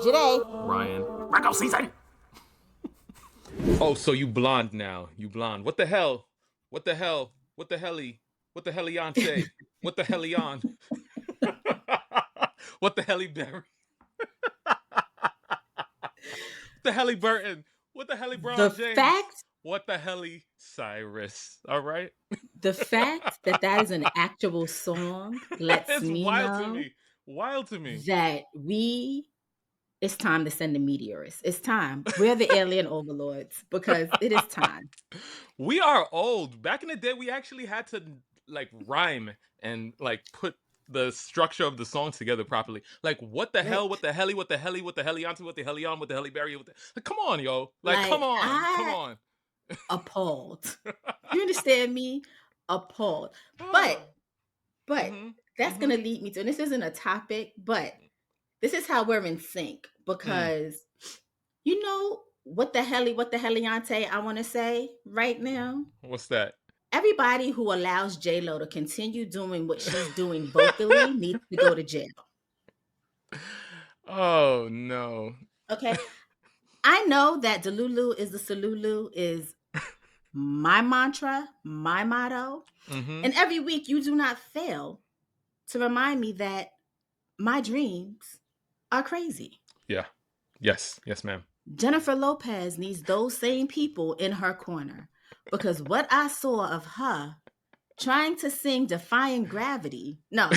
JD. Ryan. Virgo season. Oh, so you blonde now. You blonde. What the hell? What the hell? What the helly? What the helliante? What the hellion? What the helly berry? The helly Burton? What the helly The LeBron James? fact, What the helly Cyrus? All right. the fact that that is an actual song lets It's me wild to know me. Wild to me. that it's time to send the meteorists. It's time. We're the alien overlords because it is time. We are old. Back in the day, we actually had to like rhyme and like put the structure of the song together properly. Like, what the hell? What Right. the helly? What the helly? What the helliante? What the hellion? What the helly berry? What the... Like, come on, yo! Like, come Like, on, come I on. appalled. You understand me? Appalled. But, Oh. but Mm-hmm. that's Mm-hmm. gonna lead me to, and this isn't a topic, but this is how we're in sync Mm. because you know what the helliante I want to say right now? What's that? Everybody who allows J.Lo to continue doing what she's doing vocally needs to go to jail. Oh no. Okay. I know that Delulu is the Salulu is my mantra, my motto. Mm-hmm. And every week you do not fail to remind me that my dreams are crazy. Yeah. Yes. Yes, ma'am. Jennifer Lopez needs those same people in her corner because what I saw of her trying to sing Defying Gravity, no,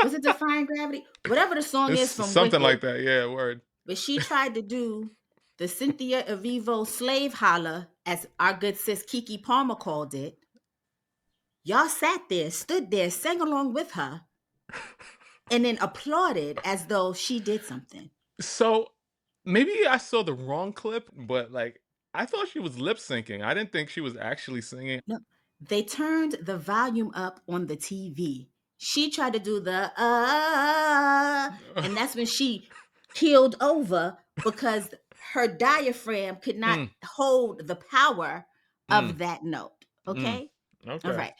was it Defying Gravity? Whatever the song It's is from something Wicked, like that. Yeah. Word. but she tried to do the Cynthia Erivo slave holler, as our good sis Kiki Palmer called it. Y'all sat there, stood there, sang along with her, and then applauded as though she did something. So maybe I saw the wrong clip, but like I thought she was lip syncing. I didn't think she was actually singing. No, they turned the volume up on the TV. She tried to do the and that's when she keeled over because her diaphragm could not Mm, hold the power mm, of that note. mm. Okay? All Okay. right.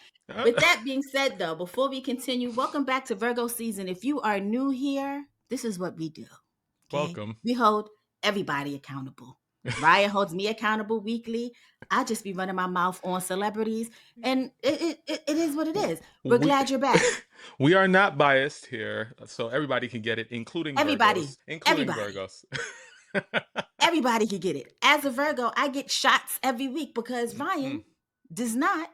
With that being said, though, before we continue, welcome back to Virgo season. If you are new here, this is what we do. Okay? Welcome. We hold everybody accountable. Ryan holds me accountable weekly. I just be running my mouth on celebrities, and it is what it is. We're We glad you're back. we are not biased here, so everybody can get it, including Everybody, Virgos. Including everybody, Virgos. everybody can get it. As a Virgo, I get shots every week because Mm. Ryan does not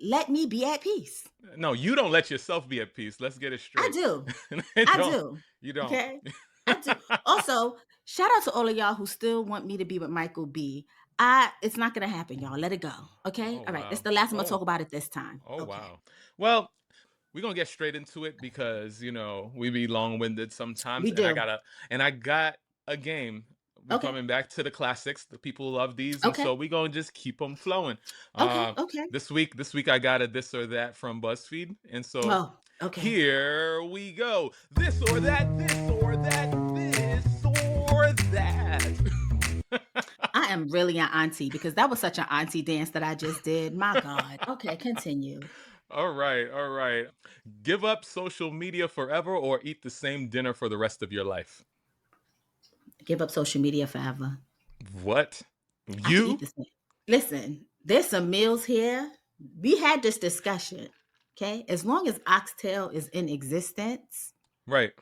let me be at peace. No, you don't let yourself be at peace. Let's get it I straight. do. You I don't. do. You don't. Okay. I do. Also, shout out to all of y'all who still want me to be with Michael B. It's not gonna happen, y'all. Let it go. Okay. Oh All right. It's wow. the last I'm gonna Oh. talk about it this time. Oh Okay. wow. Well, we're gonna get straight into it because we be long-winded sometimes, We and do. I got a game. We Okay. coming back to the classics. The people love these, and Okay. so we gonna just keep them flowing. Okay. Okay. This week I got a this or that from BuzzFeed, and so Oh, okay. here we go. This or that. This or that. This or that. I am really an auntie because that was such an auntie dance that I just did. My God. Okay, continue. All right, all right. Give up social media forever or eat the same dinner for the rest of your life. Give up social media forever. What? I can eat You? this. Listen, there's some meals here. We had this discussion. Okay. As long as oxtail is in existence, Right.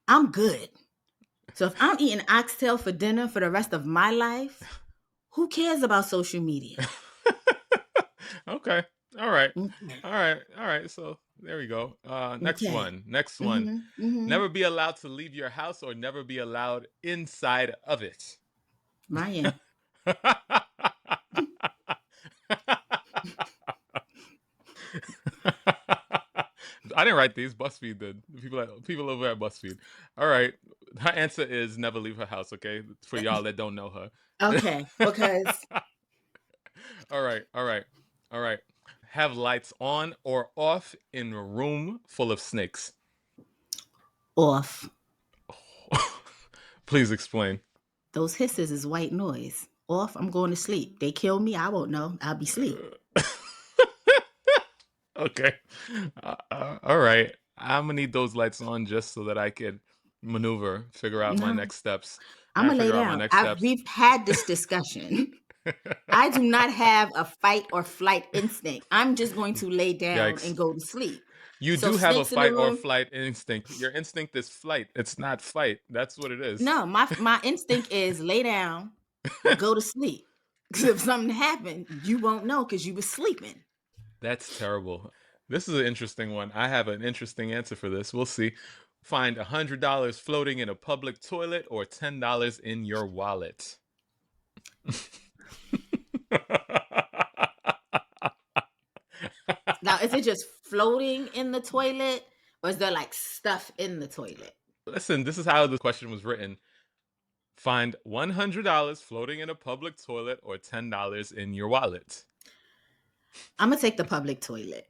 I'm good. So if I'm eating oxtail for dinner for the rest of my life, who cares about social media? Okay. All right. Okay. All right. All right. So there we go. Next Okay. one. Next one. Mm-hmm. Mm-hmm. Never be allowed to leave your house or never be allowed inside of it. Ryan. I didn't write these. BuzzFeed did. People over at BuzzFeed. All right. Her answer is never leave her house. Okay, for y'all that don't know her. Okay. Because All right. All right. All right. Have lights on or off in a room full of snakes. off. Please explain. Those hisses is white noise. Off, I'm going to sleep. They kill me, I won't know. I'll be asleep. Okay. All right. I'm gonna need those lights on just so that I could maneuver, figure out my No, next steps. I I'm gotta gonna lay figure out my down. next steps. We've had this discussion. I do not have a fight or flight instinct. I'm just going to lay down Yikes. and go to sleep. You So do have a snakes in the fight or room. flight instinct. Your instinct is flight. It's not fight. That's what it is. No, my instinct is lay down, go to sleep. Because if something happened, you won't know because you was sleeping. That's terrible. This is an interesting one. I have an interesting answer for this. We'll see. Find $100 floating in a public toilet or $10 in your wallet. Now, is it just floating in the toilet, or is there like stuff in the toilet? Listen, this is how the question was written. Find $100 floating in a public toilet or $10 in your wallet. I'm gonna take the public toilet.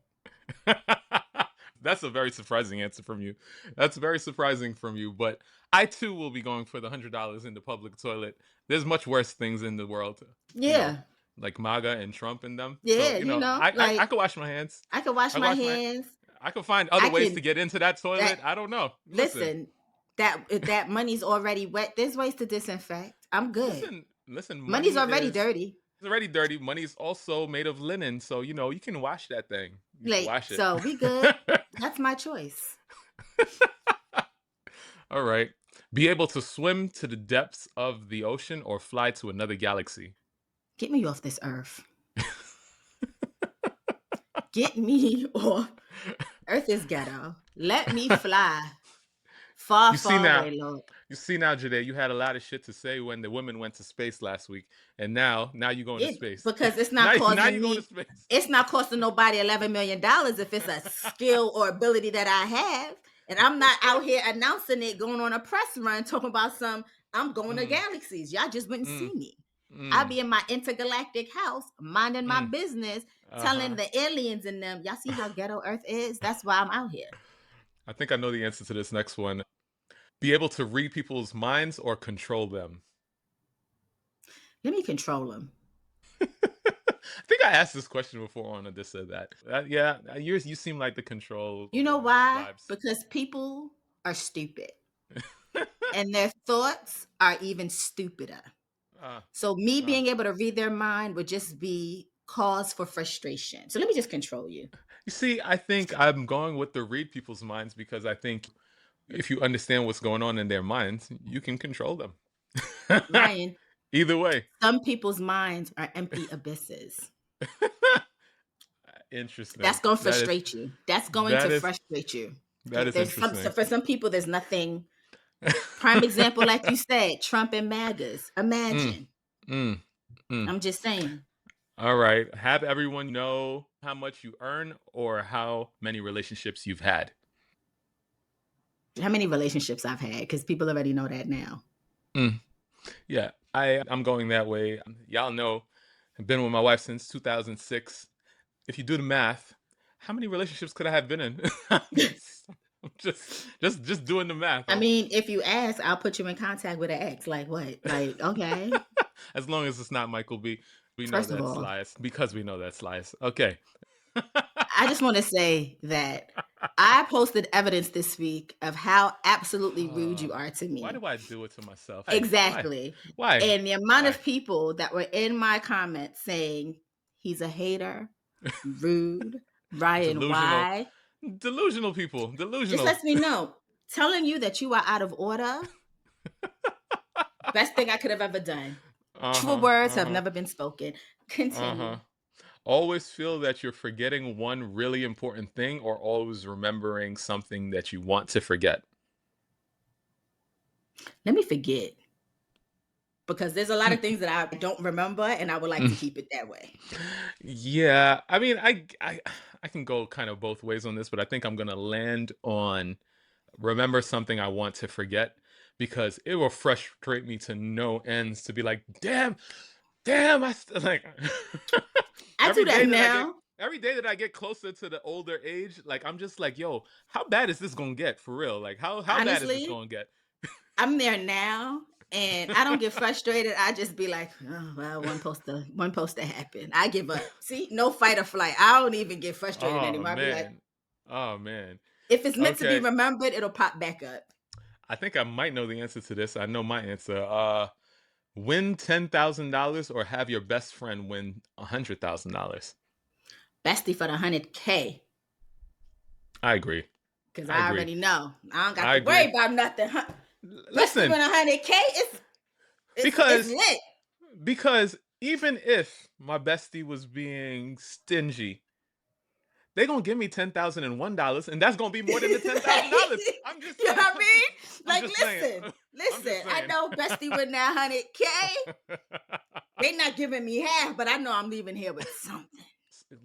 That's a very surprising answer from you. That's very surprising from you. But I too will be going for the $100 in the public toilet. There's much worse things in the world, you know, Yeah, like MAGA and Trump and them. So yeah, I could wash my hands. I can wash I my wash my. hands. I could find other I ways to can get into that that toilet. I don't know. listen. That if that money's already wet, there's ways to disinfect. I'm good. Listen. Money's Money already is dirty. it's already dirty. Money is also made of linen, so you can wash that thing. You can Like, wash it. so we good. That's my choice. All right. Be able to swim to the depths of the ocean or fly to another galaxy. Get me off this earth. Get me off. Earth is ghetto. Let me fly far, You see far now, away, Lord. Joyhdae, you had a lot of shit to say when the women went to space last week, and now you're going to space. Because it's now, not now you're causing going me. to space. It's not costing nobody $11 million if it's a skill or ability that I have, and I'm not out here announcing it, going on a press run, talking about I'm going to galaxies. Y'all just wouldn't see me. I'll be in my intergalactic house, minding my business, telling the aliens in them, y'all see how ghetto Earth is? That's why I'm out here. I think I know the answer to this next one. Be able to read people's minds or control them. Let me control them. I think I asked this question before on a this or that. Yeah, you seem like the control. You know why? Vibes. Because people are stupid. And their thoughts are even stupider. So me being able to read their mind would just be cause for frustration. So let me just control you. You see, I think I'm going with the read people's minds because I think if you understand what's going on in their minds, you can control them. Ryan, Either way. some people's minds are empty abysses. Interesting. That's going to frustrate you. That's going to frustrate you. That is interesting. For some people, there's nothing. Prime example, like you said, Trump and MAGAs. Imagine. I'm just saying. All right. Have everyone know how much you earn or how many relationships you've had. How many relationships I've had, because people already know that now. Yeah, I'm going that way. Y'all know I've been with my wife since 2006. If you do the math, how many relationships could I have been in? I'm just doing the math. I mean, if you ask, I'll put you in contact with an ex. Like what? Like, okay. As long as it's not Michael B. We know that's lies. Because we know that's lies. Okay. I just want to say that I posted evidence this week of how absolutely rude you are to me. Why do I do it to myself? Exactly. Why? And the amount of people that were in my comments saying he's a hater, rude, Ryan, delusional. why? Delusional people. Delusional. Just lets me know. Telling you that you are out of order. Best thing I could have ever done. True words have never been spoken. Continue. Always feel that you're forgetting one really important thing or always remembering something that you want to forget? Let me forget. Because there's a lot of things that I don't remember and I would like to keep it that way. Yeah. I mean, I can go kind of both ways on this, but I think I'm going to land on remember something I want to forget because it will frustrate me to no ends to be like, damn, I do that now. Every day that I get closer to the older age, like I'm just like, yo, how bad is this gonna get for real? Like how Honestly, bad is this gonna get? I'm there now, and I don't get frustrated. I just be like, oh well, one post to happen. I give up. See, no fight or flight. I don't even get frustrated anymore. I be like, oh man. If it's meant to be remembered, it'll pop back up. I think I might know the answer to this. I know my answer. Win $10,000 or have your best friend win $100,000. Bestie for the 100K. I agree. Because I I agree. already know. I don't got I to worry agree. about nothing. Bestie Listen, with 100K, it's because lit. because even if my bestie was being stingy, they gonna give me $10,001, and that's gonna be more than the $10,000. I'm just You know saying. what I mean? I'm Like, just saying. I'm listen. just I saying. know Bestie with that 100K. They not giving me half, but I know I'm leaving here with something.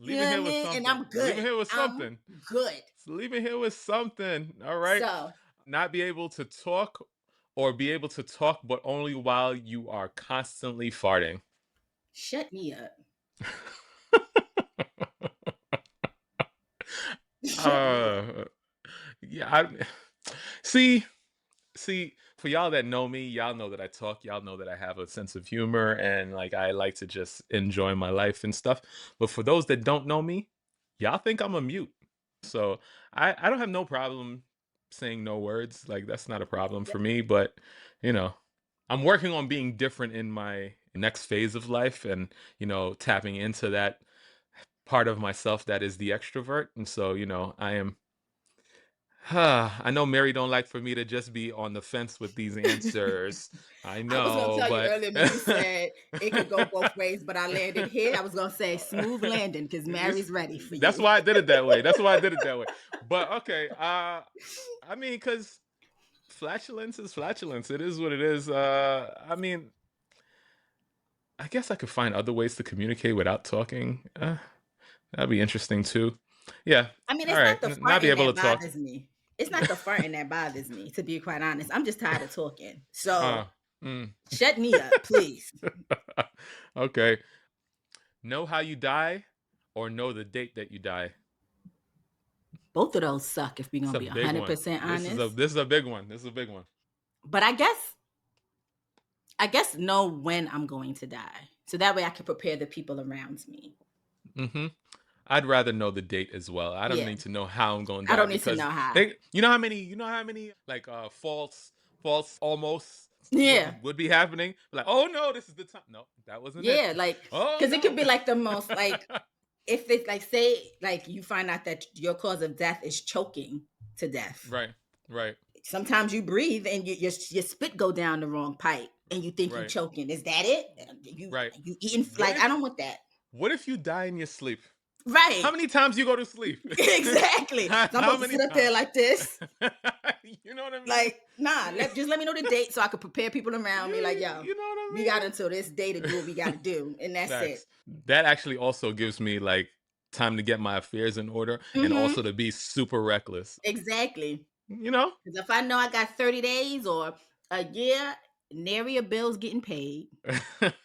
You know Leaving what I here with mean? And something. I'm Leaving good. here with I'm something. good. Leaving here with something. All right. So Not be able to talk, or be able to talk, but only while you are constantly farting. shut me up. Shut me up. uh, yeah. See, for y'all that know me, y'all know that I talk, y'all know that I have a sense of humor, and like I like to just enjoy my life and stuff. But for those that don't know me, y'all think I'm a mute. So I don't have no problem saying no words. Like that's not a problem for me. But you know, I'm working on being different in my next phase of life, and tapping into that part of myself that is the extrovert. And so I am I know Mary don't like for me to just be on the fence with these answers. I I was gonna know, tell you but earlier when you said it could go both ways, but I landed here. I was gonna say smooth landing because Mary's ready for that's you. why I did it that way. That's why I did it that way. But okay, I mean, because flatulence is flatulence. It is what it is. I mean, I guess I could find other ways to communicate without talking. That'd be interesting too. Yeah. I mean, All it's right. not the Not be farting able that to talk. bothers me. It's not the farting that bothers me, to be quite honest. I'm just tired of talking. So Uh, mm. shut me up, please. Okay. Know how you die, or know the date that you die. Both of those suck if we're It's gonna a be big one. 100% This is a honest. this is a big one. This is a big one. But I guess know when I'm going to die. So that way I can prepare the people around me. Hmm. I'd rather know the date as well. I don't Yeah. need to know how I'm going to I die, don't need to because know how. you know how many like false almost Yeah. would be happening. Like, oh no, this is the time. No, that wasn't it. Yeah, like, Oh because it could be like the most like if it's like say like you find out that your cause of death is choking to death. right, right, Sometimes you breathe and your spit go down the wrong pipe and you think you right, choking. Is that it? You right. you eating What like I if don't want that. what if you die in your sleep? How Right. many times you go to sleep? Exactly. So I'm How supposed to many sit up there times? like this. You know what I mean? Like, nah, just let me know the date so I can prepare people around me. Like, yo, You know what we got I until this day to do what we got to mean? do, and that's it. Facts. That actually also gives me like time to get my affairs in order, and Mm-hmm. also to be super reckless. Exactly. You know? Because if I know I got 30 days or a year, nary a bill's getting paid,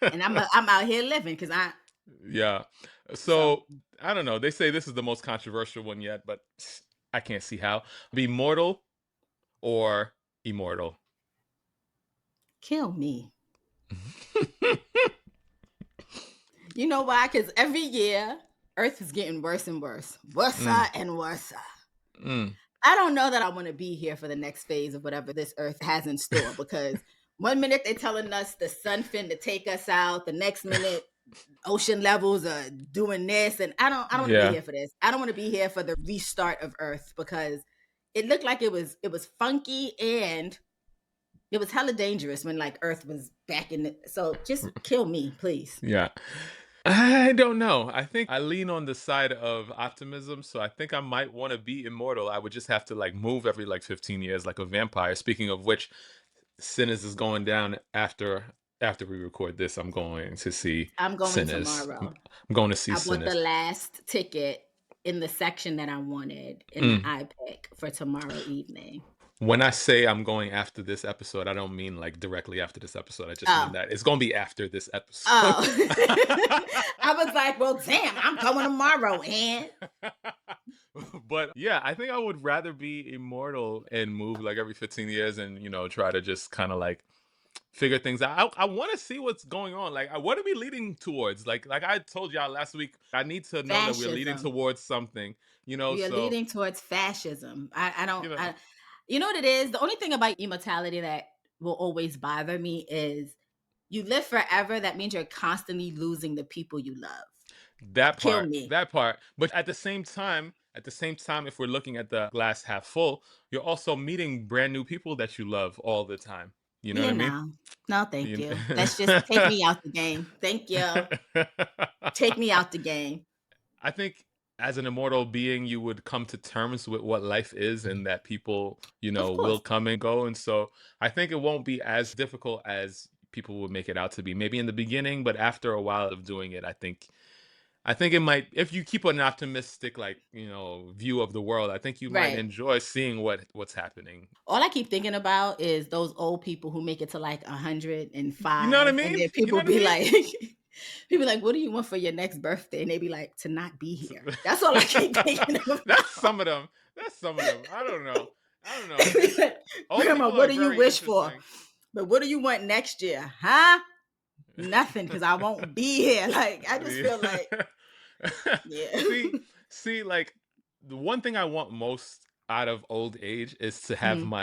and I'm out here living because Yeah. so So I don't know. They say this is the most controversial one yet, but I can't see how. Be mortal or immortal. kill me. You know why? Because every year Earth is getting worse and worse, worse Mm, and worse. mm. I don't know that I want to be here for the next phase of whatever this Earth has in store because one minute they're telling us the sun finna take us out, the next minute ocean levels are doing this, and I don't want to be Yeah. here for this. I don't want to be here for the restart of Earth because it looked like it was funky and it was hella dangerous when like Earth was back in it. So just kill me, please. Yeah. I don't know. I think I lean on the side of optimism, so I think I might want to be immortal. I would just have to like move every like 15 years like a vampire. Speaking of which, Sinners is going down after we record this. I'm going to see I'm going Sinners. tomorrow. I'm going to see I bought the Sinners. last ticket in the section that I wanted in the Mm. iPick for tomorrow evening. When I say I'm going after this episode, I don't mean like directly after this episode. I just mean Oh, that it's going to be after this episode. oh. I was like, well, damn, I'm going tomorrow, and But yeah, I think I would rather be immortal and move like every 15 years, and try to just kind of like figure things out. I want to see what's going on. Like, what are we leading towards? Like I told y'all last week, I need to know that we're leading fascism. towards something. We are So leading towards fascism. I don't. you know, You know what it is? The only thing about immortality that will always bother me is you live forever. That means you're constantly losing the people you love. That Kill part, me. that part. But at the same time, if we're looking at the glass half full, you're also meeting brand new people that you love all the time. You know what Yeah, I mean? no. No, thank You you. Let's just take me out the game. Thank you. Take me out the game. I think as an immortal being, you would come to terms with what life is and that people, Of will course. come and go. And so I think it won't be as difficult as people would make it out to be. Maybe in the beginning, but after a while of doing it, I think it might, if you keep an optimistic, like, view of the world, I think you might Right. enjoy seeing what's happening. All I keep thinking about is those old people who make it to like You know what I 105. And mean? then You know people what I be mean? like, people like, what do you want for your next birthday? And they be like, to not be here. That's all I keep thinking That's about. some of them. That's some of them. I don't know. I don't They know. be like, Old Grandma, people what are do you very wish for? interesting. But what do you want next year? Huh? Nothing, because I won't be here. Like, I just feel like, Yeah. yeah. see, like the one thing I want most out of old age is to have Hmm.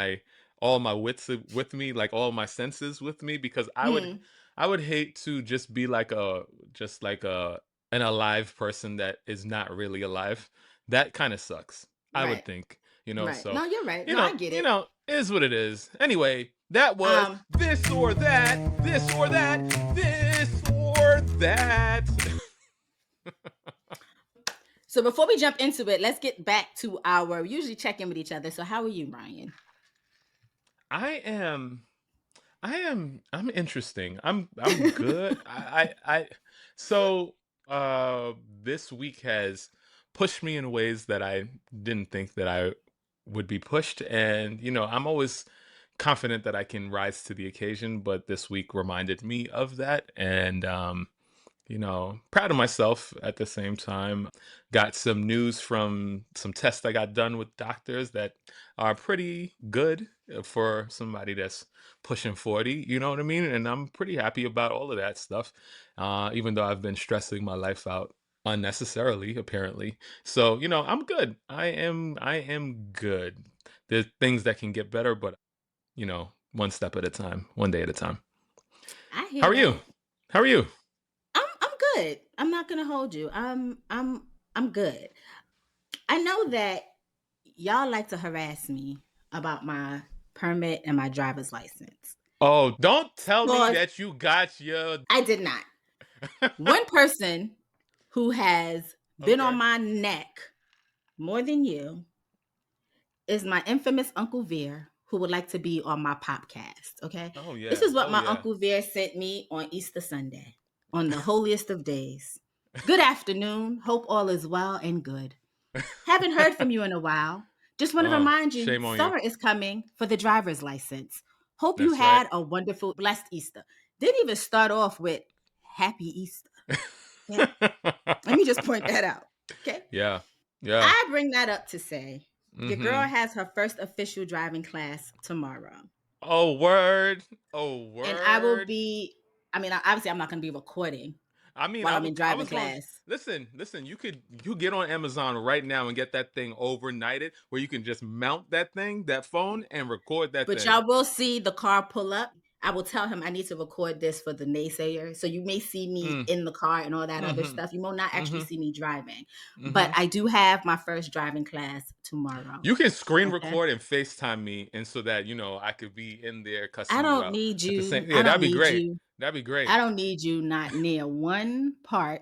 all my wits with me, like all my senses with me, because Hmm. I would hate to just be like an alive person that is not really alive. That kind of sucks. I would Right. think, Right. so No, you're right. No, I get it. is what it is. Anyway, that was Um, this or that, this or that, this or that. so before we jump into it, let's get back to we usually check in with each other. So how are you, Ryan? I am I'm interesting. I'm good. So this week has pushed me in ways that I didn't think that I would be pushed, and I'm always confident that I can rise to the occasion, but this week reminded me of that, and proud of myself at the same time. Got some news from some tests I got done with doctors that are pretty good for somebody that's pushing 40, you know what I mean? And I'm pretty happy about all of that stuff, even though I've been stressing my life out unnecessarily, apparently. So, I'm good. I am good. There's things that can get better, but, one step at a time, one day at a time. I How hear are you? that. How are you? I'm good. I'm not gonna hold you. I'm good. I know that y'all like to harass me about my permit and my driver's license. Oh, don't tell me Because that you got your I did not. One person who has been on Okay. my neck more than you is my infamous Uncle Veer, who would like to be on my podcast. Okay. Oh This yeah. is what Oh my yeah. Uncle Veer sent me on Easter Sunday, on the holiest of days. Good afternoon. Hope all is well and good. Haven't heard from you in a while. Just want to Oh, remind you, shame on you. summer is coming for the driver's license. Hope you That's right. had a wonderful, blessed Easter. Didn't even start off with Happy Easter. Okay. Let me just point that out. Okay. Yeah. Yeah. I bring that up to say your girl Mhm. has her first official driving class tomorrow. Oh word. Oh And I will word. be, I mean, obviously, I'm not going to be recording I mean, while I'm in I driving was going class. listen, you get on Amazon right now and get that thing overnighted where you can just mount that phone and record that But thing. y'all will see the car pull up. I will tell him I need to record this for the naysayer. So you may see me Mm. in the car and all that other Mhm. stuff. You will not actually Mhm. see me driving. But Mhm. I do have my first driving class tomorrow. You can screen Okay. record and FaceTime me, and so that I could be in there I cussing you don't out need at the you. same. I Yeah, don't that'd be need great. you. That'd be great. I don't need you not near one part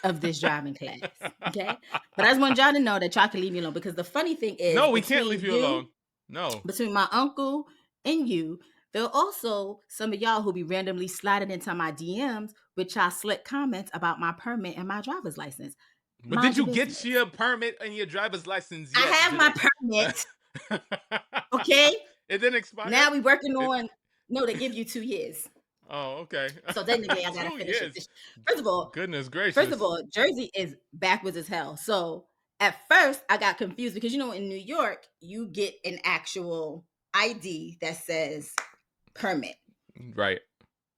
of this driving class. Okay. But I just want y'all to know that y'all can leave me alone, because the funny thing is No, we can't leave between you you, alone. No. between my uncle and you, there are also some of y'all who be randomly sliding into my DMs with y'all slick comments about my permit and my driver's license. But did Mind your you get business. your permit and your driver's license I yet? have Did my it? permit. Okay. It didn't expire? Now we working It on, no, they give you 2 years. Oh, okay. So technically I gotta 2 finish it. years. First of all, Goodness First of gracious. all, Jersey is backwards as hell. So at first I got confused because in New York, you get an actual ID that says permit. Right.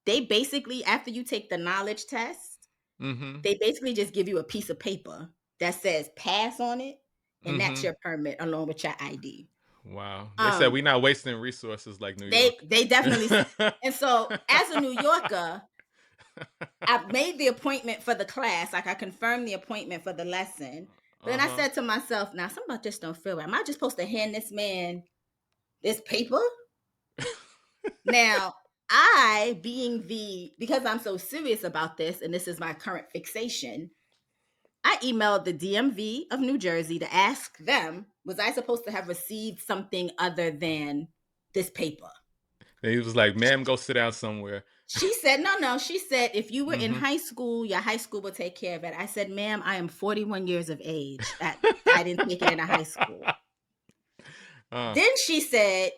They basically, after you take the knowledge test, Mhm. they basically just give you a piece of paper that says pass on it, and that's Mhm. your permit along with your ID. Wow. They said Um, we not wasting resources like New they York. they definitely said, and so as a New Yorker, I made the appointment for the class, like I confirmed the appointment for the lesson. But then I Uh-huh. said to myself, now something about this don't feel right. Am I just supposed to hand this man this paper? Now, I being because I'm so serious about this, and this is my current fixation, I emailed the DMV of New Jersey to ask them, was I supposed to have received something other than this paper? And he was like, ma'am, go sit down somewhere. She said, no, no. She said, if you were in Mm-hmm. high school, your high school will take care of it. I said, ma'am, I am 41 years of age. I didn't take it in a high school. Then she said,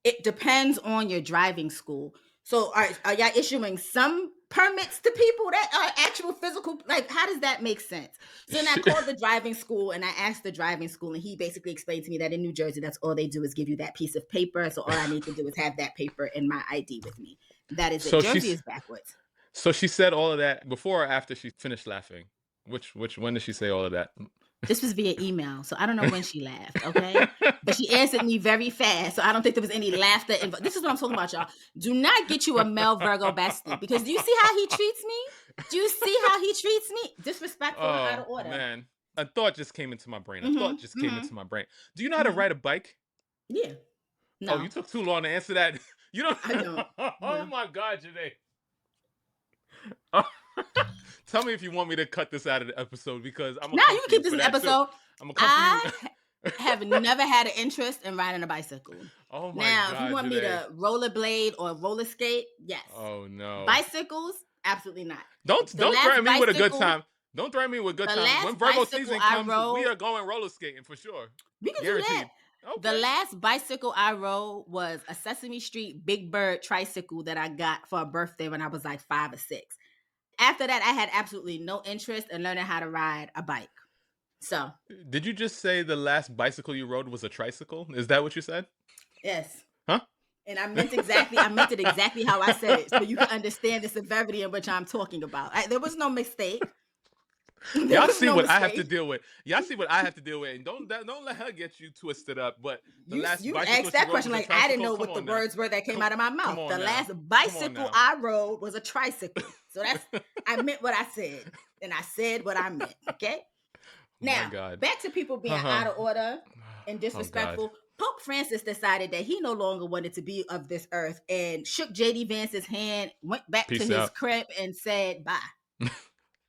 it depends on your driving school. So are y'all issuing some permits to people that are actual physical? Like, how does that make sense? So then I called the driving school and I asked the driving school, and he basically explained to me that in New Jersey, that's all they do is give you that piece of paper. So all I need to do is have that paper and my ID with me. That is it. so Jersey she's is backwards. so she said all of that before or after she finished laughing? Which when did she say all of that? This was via email, so I don't know when she laughed, okay? But she answered me very fast, so I don't think there was any laughter involved. This is what I'm talking about, y'all. Do not get you a male Virgo bestie, because do you see how he treats me? Do you see how he treats me? Disrespectful and out Oh of order. man. A thought just came into my brain. A thought Mm-hmm. just came Mm-hmm. into my brain. Do you know how to Mm-hmm. ride a bike? Yeah. Oh, you No, took too long to answer that. You don't. I don't. Oh No. my God, Janae. Tell me if you want me to cut this out of the episode because I'm gonna Now come you for can you keep this for in that too. episode. I'm gonna come for you. I have never had an interest in riding a bicycle. Oh my Now, if you God, want me Janae. to rollerblade or roller skate, yes. Oh no. Bicycles, absolutely not. Don't The don't last threaten me with a good bicycle time. Don't threaten me with good The time. When last Virgo bicycle season I comes, we rode, are going roller skating for sure. we can do that. Guaranteed. The Okay. last bicycle I rode was a Sesame Street Big Bird tricycle that I got for a birthday when I was like 5 or 6. After that, I had absolutely no interest in learning how to ride a bike. So, Did you just say the last bicycle you rode was a tricycle? Is that what you said? yes. Huh? And I meant it exactly how I said it, so you can understand the severity in which I'm talking about. There was no mistake. There Y'all was see no what I have to mistake. deal with. Y'all see what I have to deal with, and don't let her get you twisted up. But the last You bicycle asked she that rode question was a like I didn't tricycle. know Come what the on now, words were that came come out of my come mouth. on The now, last come on bicycle now. I rode was a tricycle. So I meant what I said, and I said what I meant. Okay. Oh my Now God. back to people being Uh-huh. out of order and Oh God. disrespectful. Pope Francis decided that he no longer wanted to be of this earth and shook JD Vance's hand, went back to Peace his out. crib, and said bye.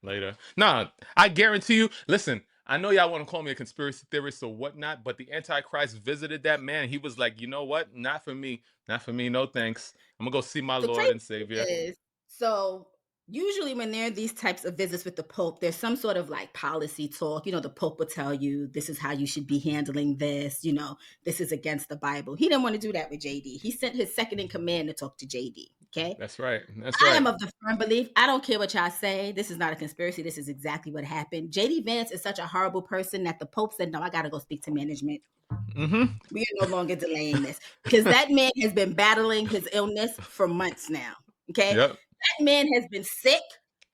Later. Nah, I guarantee you. Listen, I know y'all want to call me a conspiracy theorist or whatnot, but the Antichrist visited that man. He was like, you know what? Not for me. Not for me. No thanks. I'm gonna go see my The Lord crazy and Savior. thing is, so usually when there are these types of visits with the Pope, there's some sort of like policy talk. The Pope will tell you this is how you should be handling this. This is against the Bible. He didn't want to do that with JD. He sent his second in command to talk to JD. Okay. That's right. That's I am right. of the firm belief. I don't care what y'all say. This is not a conspiracy. This is exactly what happened. JD Vance is such a horrible person that the Pope said, no, I got to go speak to management. Mm-hmm. We are no longer delaying this because that man has been battling his illness for months now. Okay. Yep. That man has been sick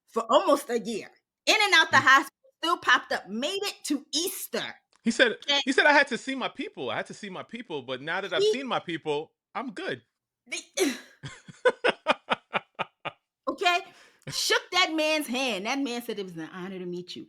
for almost a year. In and out the hospital, still popped up, made it to Easter. He said Okay. he said I had to see my people. I had to see my people, but now that I've He, seen my people, I'm good. okay. Shook that man's hand. That man said it was an honor to meet you.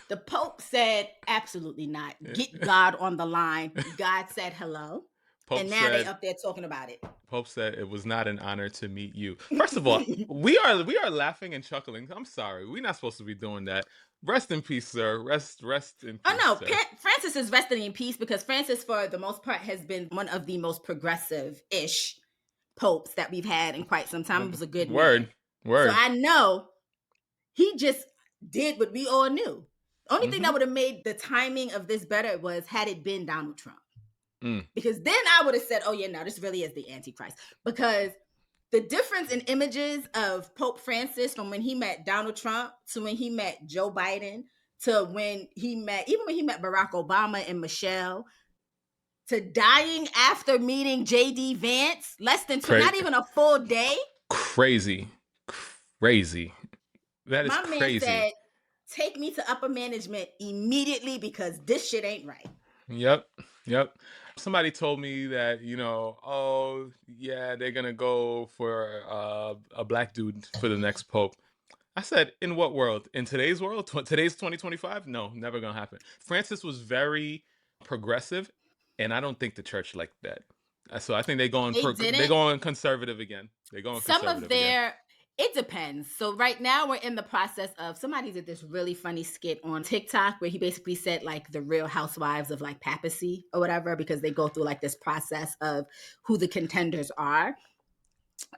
The Pope said, absolutely not. Get God on the line. God said hello. Pope And now they said up there talking about it. Pope said it was not an honor to meet you. First of all, we are laughing and chuckling. I'm sorry. We're not supposed to be doing that. Rest in peace, sir. Rest in Oh peace, no, sir. Francis is resting in peace because Francis, for the most part, has been one of the most progressive-ish popes that we've had in quite some time. He was a good man. Word. So Word. I know he just did what we all knew. Only thing that Mm-hmm. would have made the timing of this better was had it been Donald Trump. Mm. Because then I would have said, oh yeah, no, this really is the Antichrist. Because the difference in images of Pope Francis from when he met Donald Trump to when he met Joe Biden to when he met Barack Obama and Michelle to dying after meeting JD Vance, less than two, Cra- not even a full day. crazy. Crazy. That is My man crazy. said, take me to upper management immediately because this shit ain't right. Yep. Yep. Somebody told me that, oh, yeah, they're going to go for a black dude for the next pope. I said, in what world? In today's world? Today's 2025? No, never going to happen. Francis was very progressive, and I don't think the church liked that. So I think They they're didn't. going conservative again. They're going Some of conservative again. their it depends. So right now we're in the process of somebody did this really funny skit on TikTok where he basically said like the real housewives of like papacy or whatever because they go through like this process of who the contenders are.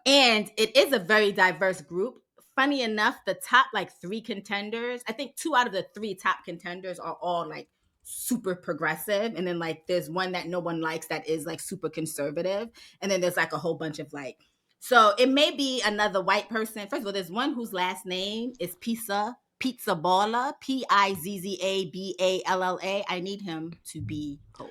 And it is a very diverse group. Funny enough, the top like three contenders, I think two out of the three top contenders are all like super progressive. And then like there's one that no one likes that is like super conservative. And then there's like a whole bunch of like, so it may be another white person. First of all, there's one whose last name is Pizza Balla, Pizzaballa. I need him to be Pope.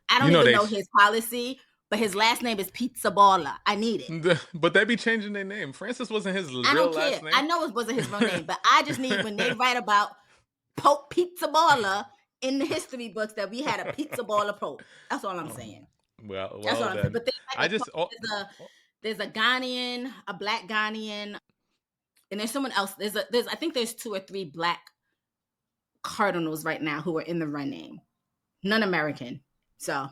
I You don't know even they know his policy, but his last name is Pizza Balla. I need it. but they be changing their name. Francis wasn't his I real don't last care. I name. know it wasn't his real name, but I just need when they write about Pope Pizza Baller in the history books that we had a Pizza Baller Pope. That's all I'm Oh, saying. That's all well I'm saying. then. But I just there's a Ghanaian, a black Ghanaian, and there's someone else. There's I think there's two or three black cardinals right now who are in the running. None American. So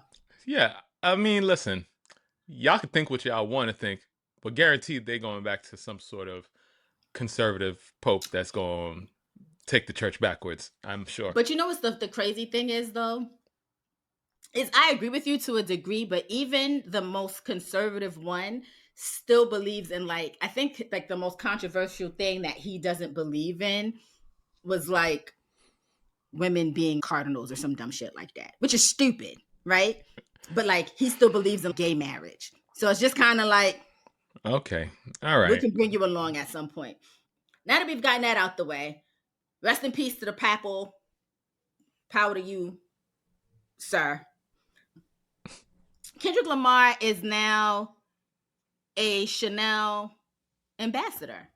yeah. I mean, listen, y'all can think what y'all want to think, but guaranteed they going back to some sort of conservative pope that's going to take the church backwards. I'm sure. but you know what's the crazy thing is though? Is I agree with you to a degree, but even the most conservative one still believes in like I think like the most controversial thing that he doesn't believe in was like women being cardinals or some dumb shit like that, which is stupid, right? But like he still believes in gay marriage. So it's just kind of like Okay. All we right. can bring you along at some point. Now that we've gotten that out the way, rest in peace to the papal. Power to you, sir. Kendrick Lamar is now a Chanel ambassador.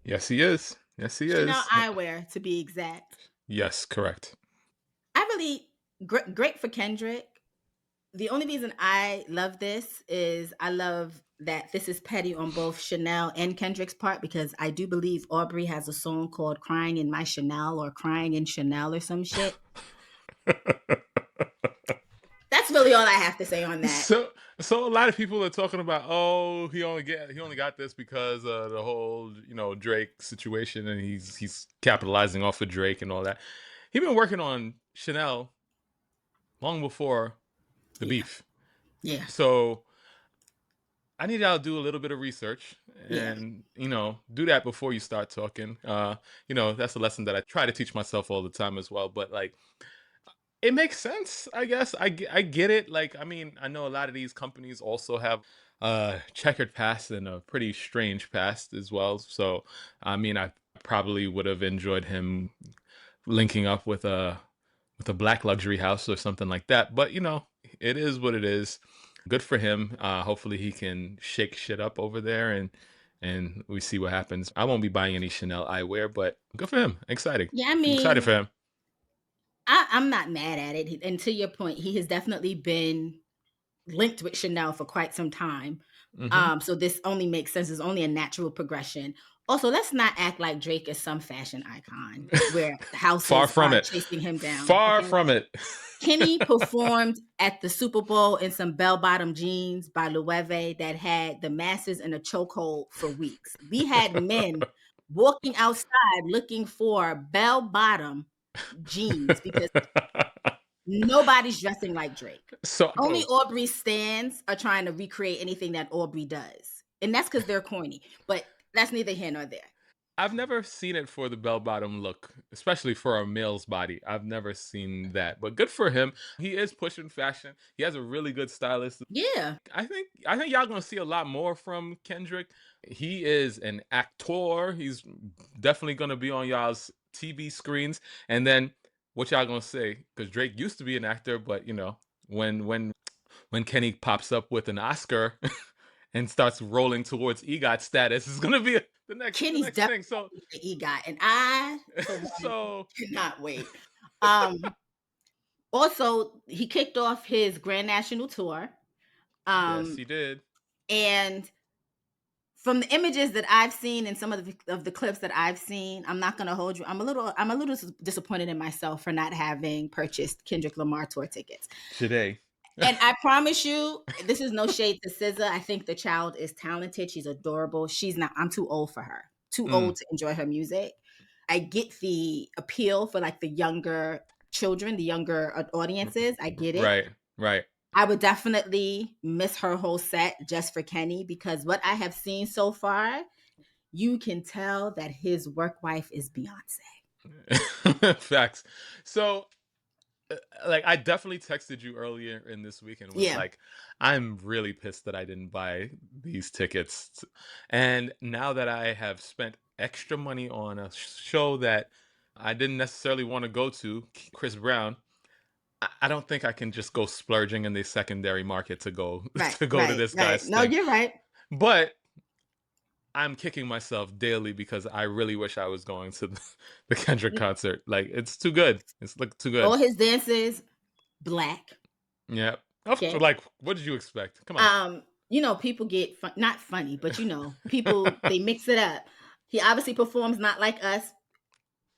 Yes, he is. Yes, he Chanel is. eyewear, to be exact. Yes, correct. I really great for Kendrick. The only reason I love this is I love that this is petty on both Chanel and Kendrick's part because I do believe Aubrey has a song called "Crying in My Chanel" or "Crying in Chanel" or some shit. That's really all I have to say on that. so so a lot of people are talking about, oh, he only got this because of the whole Drake situation, and he's capitalizing off of Drake and all that. He been working on Chanel long before the Yeah, beef. yeah, So I need y'all to do a little bit of research yeah. and do that before you start talking. That's a lesson that I try to teach myself all the time as well. But like, it makes sense, I guess. I get it. Like, I mean, I know a lot of these companies also have checkered past and a pretty strange past as well. So, I mean, I probably would have enjoyed him linking up with a black luxury house or something like that. But it is what it is. Good for him. Hopefully, he can shake shit up over there and we see what happens. I won't be buying any Chanel eyewear, but good for him. Exciting. Yeah, I I'm excited mean, for him. I'm not mad at it. And to your point, he has definitely been linked with Chanel for quite some time. Hmm. So this only makes sense. It's only a natural progression. Also, let's not act like Drake is some fashion icon where Far houses from are it. chasing him down. Far Okay. from it. Kenny performed at the Super Bowl in some bell-bottom jeans by Loewe that had the masses in a chokehold for weeks. We had men walking outside looking for bell-bottom jeans because nobody's dressing like Drake. so Only Aubrey stands are trying to recreate anything that Aubrey does. And that's because they're corny. But that's neither here nor there. I've never seen it for the bell bottom look, especially for a male's body. I've never seen that, but good for him. He is pushing fashion. He has a really good stylist. Yeah. I think y'all gonna see a lot more from Kendrick. He is an actor. He's definitely gonna be on y'all's TV screens. And then what y'all gonna say? Because Drake used to be an actor, but when Kenny pops up with an Oscar and starts rolling towards EGOT status, is gonna be the Kenny's next definitely thing. So the EGOT. And I, for one, so cannot wait. Um, Also, he kicked off his Grand National Tour. Yes, Um, he did. and from the images that I've seen and some of the clips that I've seen, I'm not gonna hold you. I'm a little disappointed in myself for not having purchased Kendrick Lamar tour tickets. Today. And I promise you, this is no shade to SZA. I think the child is talented. She's adorable. She's not. I'm too old for her. Too Mm, old to enjoy her music. I get the appeal for like the younger children, the younger audiences. I get it. right, right. I would definitely miss her whole set just for Kenny because what I have seen so far, you can tell that his work wife is Beyonce. Facts. So, like, I definitely texted you earlier in this week and was Yeah, like, I'm really pissed that I didn't buy these tickets. And now that I have spent extra money on a show that I didn't necessarily want to go to, Chris Brown, I don't think I can just go splurging in the secondary market to go right, to go to right, this right. guy's No, thing. you're right. But I'm kicking myself daily because I really wish I was going to the Kendrick concert. Like, it's too good. It's like too good. All his dances, black. Yeah. Okay. Like, what did you expect? Come on. People get not funny, but people they mix it up. He obviously performs not like us.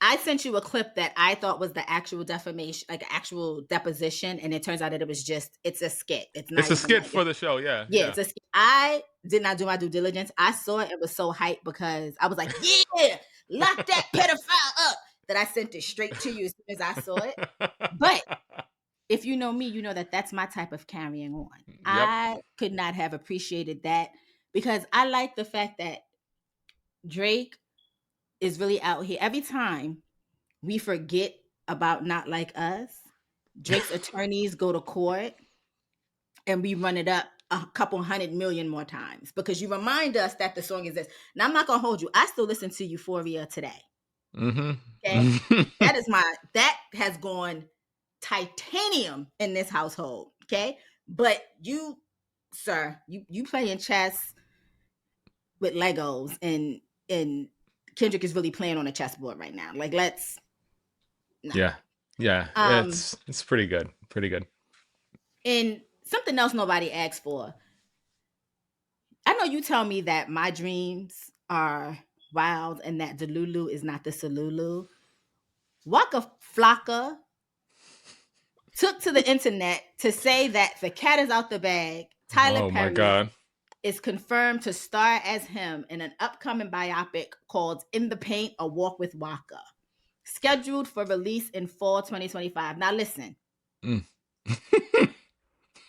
I sent you a clip that I thought was the actual defamation, like actual deposition, and it turns out that it's a skit. It's not It's a even skit like for the show. Yeah, yeah, yeah. it's a skit. I did not do my due diligence. I saw it. It was so hyped because I was like, yeah, lock that pedophile up. That I sent it straight to you as soon as I saw it. But if you know me, you know that that's my type of carrying on. Yep. I could not have appreciated that because I like the fact that Drake is really out here. Every time we forget about Not Like Us, Drake's attorneys go to court and we run it up a couple 100 million more times because you remind us that the song exists. Now, I'm not going to hold you. I still listen to Euphoria today. Okay. Mm-hmm. That has gone titanium in this household. Okay. But you, sir, you playing chess with Legos and Kendrick is really playing on a chessboard right now. Like, let's no. Yeah. Yeah. Um, It's pretty good. Pretty good. and something else nobody asked for. I know you tell me that my dreams are wild and that Delulu is not the Salulu. Waka Flocka took to the internet to say that the cat is out the bag. Tyler Oh my Perry god. is confirmed to star as him in an upcoming biopic called In the Paint, A Walk with Waka, scheduled for release in fall 2025. Now, listen, Mm.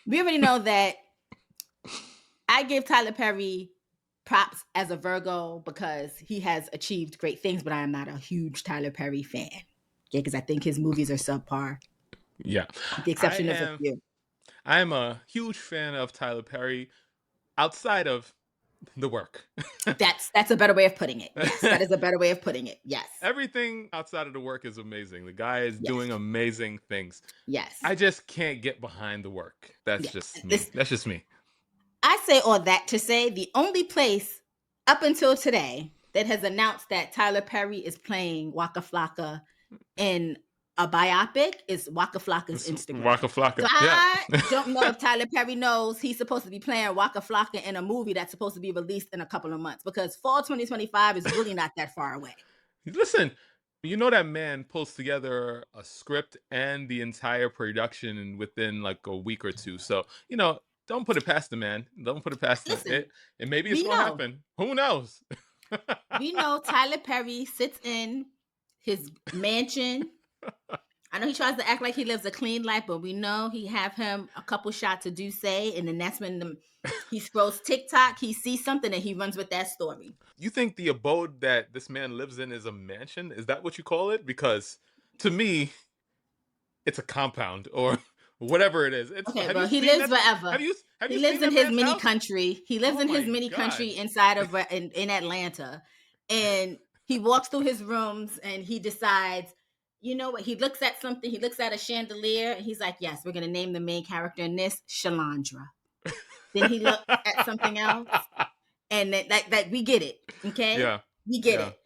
we already know that I give Tyler Perry props as a Virgo because he has achieved great things, but I am not a huge Tyler Perry fan. Yeah, because I think his movies are subpar, Yeah. with the I exception of a am few. I am a huge fan of Tyler Perry outside of the work. That's a better way of putting it. Yes, that is a better way of putting it. Yes, Everything outside of the work is amazing. The guy is yes, doing amazing things. yes, I just can't get behind the work. That's yes. just me. This, That's just me. I say all that to say the only place up until today that has announced that Tyler Perry is playing Waka Flocka in a biopic is Waka Flocka's It's Instagram. Waka So Flocka. Yeah. I don't know if Tyler Perry knows he's supposed to be playing Waka Flocka in a movie that's supposed to be released in a couple of months because fall 2025 is really not that far away. Listen, you know that man pulls together a script and the entire production within like a week or two. So, don't put it past the man. Don't put it past the Listen, it. And maybe it's we gonna know. happen. Who knows? We know Tyler Perry sits in his mansion. I know he tries to act like he lives a clean life, but we know he have him a couple shots of Douce, and then that's when he scrolls TikTok, he sees something, and he runs with that story. You think the abode that this man lives in is a mansion? Is that what you call it? Because to me, it's a compound or whatever it is. It's Okay, have you well, he seen lives that? wherever. Have He you lives seen in that his man's mini house? country. He lives Oh in his my mini god. country inside of in Atlanta, and he walks through his rooms and he decides, you know what? He looks at something. He looks at a chandelier and he's like, "Yes, we're gonna name the main character in this Shalandra." Then he looks at something else, and that we get it. Okay, Yeah. we get Yeah. it.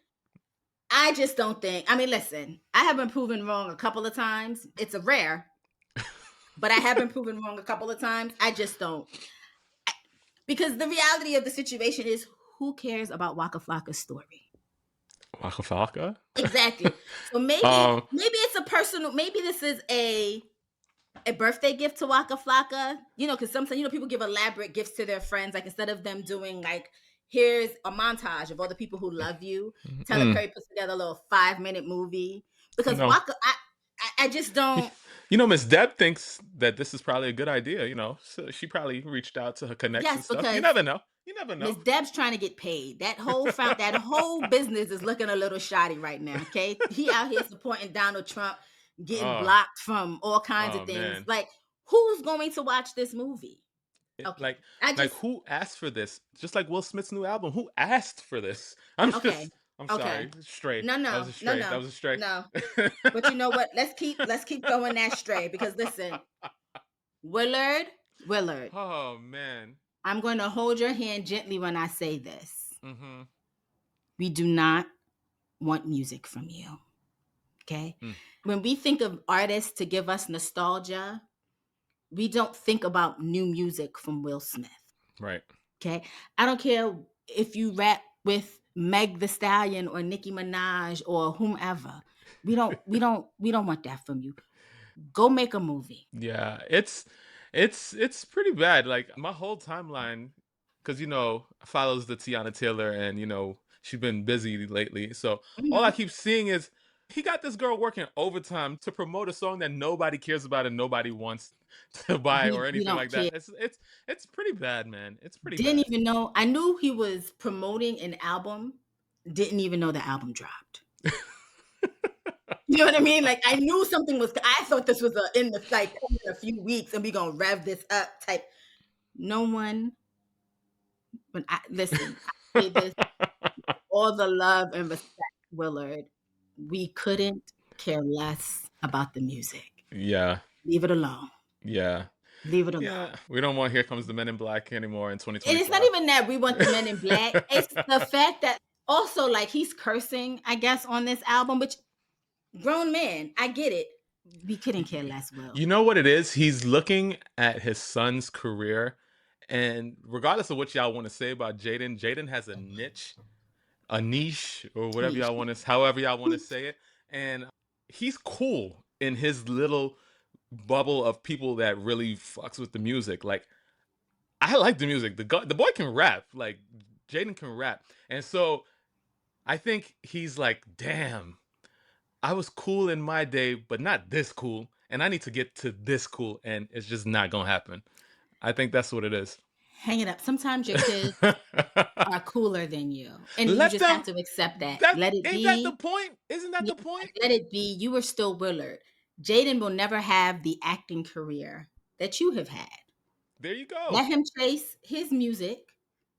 I just don't think. I mean, listen, I have been proven wrong a couple of times. It's a rare. but I have been proven wrong a couple of times. I just don't. Because the reality of the situation is, who cares about Waka Flocka's story? Waka Flocka? Exactly. So um, maybe it's a personal, maybe this is a birthday gift to Waka Flocka, because sometimes, people give elaborate gifts to their friends. Like, instead of them doing, like, here's a montage of all the people who love you, Tyler mm, Perry puts together a little 5-minute movie. Because no. Waka, I just don't. Miss Deb thinks that this is probably a good idea, so she probably reached out to her connects and Yes, stuff. You because never know. You never Miss know. Deb's trying to get paid. That whole business is looking a little shoddy right now. Okay, he out here supporting Donald Trump, getting Oh, blocked from all kinds of oh things. man. Like, who's going to watch this movie? Okay, Like, I just who asked for this? Just like Will Smith's new album, who asked for this? I'm okay, just, I'm okay. sorry, stray. No, That was no, a no, stray. That no, was a stray. no. But you know what? Let's keep going that stray, because listen, Willard, Willard, Oh man. I'm going to hold your hand gently when I say this. Mm-hmm. We do not want music from you. Okay. Mm, When we think of artists to give us nostalgia, we don't think about new music from Will Smith. right. Okay. I don't care if you rap with Meg the Stallion or Nicki Minaj or whomever. We don't want that from you. Go make a movie. Yeah, it's pretty bad. Like my whole timeline, because follows the Tiana Taylor, and she's been busy lately. So all I Mhm. keep seeing is he got this girl working overtime to promote a song that nobody cares about and nobody wants to buy or We anything don't like care. that. It's pretty bad, man. It's pretty Didn't bad. even know. I knew he was promoting an album. Didn't even know the album dropped. You know what I mean? Like, I knew something was. I thought this was in the, like, in a few weeks, and we gonna rev this up type. No one. When I listen, I say this, all the love and respect, Willard. We couldn't care less about the music. Yeah, Leave it alone. yeah, Leave it alone. yeah. We don't want Here Comes the Men in Black anymore in And it's not 2025. even that we want the Men in Black. It's the fact that also, like, he's cursing, I guess, on this album, which, grown man, I get it. We couldn't care less, Will. You know what it is? He's looking at his son's career, and regardless of what y'all want to say about Jaden, Jaden has a niche, or whatever Niche. y'all want to, however y'all want to say it, and he's cool in his little bubble of people that really fucks with the music. Like, I like the music. The boy can rap. Like, Jaden can rap, and so I think he's like, damn. I was cool in my day, but not this cool. And I need to get to this cool, and it's just not gonna happen. I think that's what it is. Hang it up. Sometimes your kids are cooler than you, and you Let just have them. to accept that. That Let it ain't that the be. point? Isn't that Yeah, the point? let it be. You are still Willard. Jaden will never have the acting career that you have had. There you go. Let him chase his music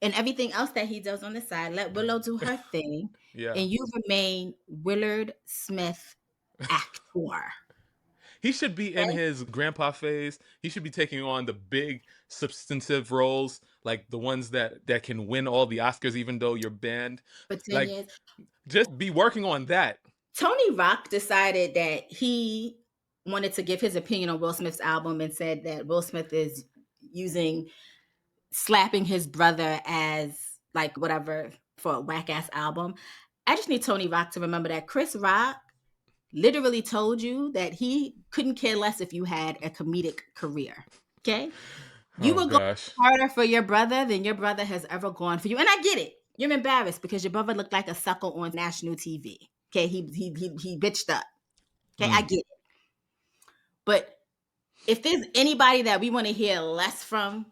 and everything else that he does on the side. Let Willow do her thing, Yeah. and you remain Willard Smith, actor. He should be in Okay? his grandpa phase. He should be taking on the big substantive roles, like the ones that can win all the Oscars, even though you're banned. For 10 Like, years. just be working on that. Tony Rock decided that he wanted to give his opinion on Will Smith's album and said that Will Smith is using slapping his brother as, like, whatever, for a whack ass album. I just need Tony Rock to remember that Chris Rock literally told you that he couldn't care less if you had a comedic career. Okay? You Oh were going gosh. harder for your brother than your brother has ever gone for you. And I get it. You're embarrassed because your brother looked like a sucker on national TV. Okay, he bitched up. Okay, I Mm. get it. But if there's anybody that we want to hear less from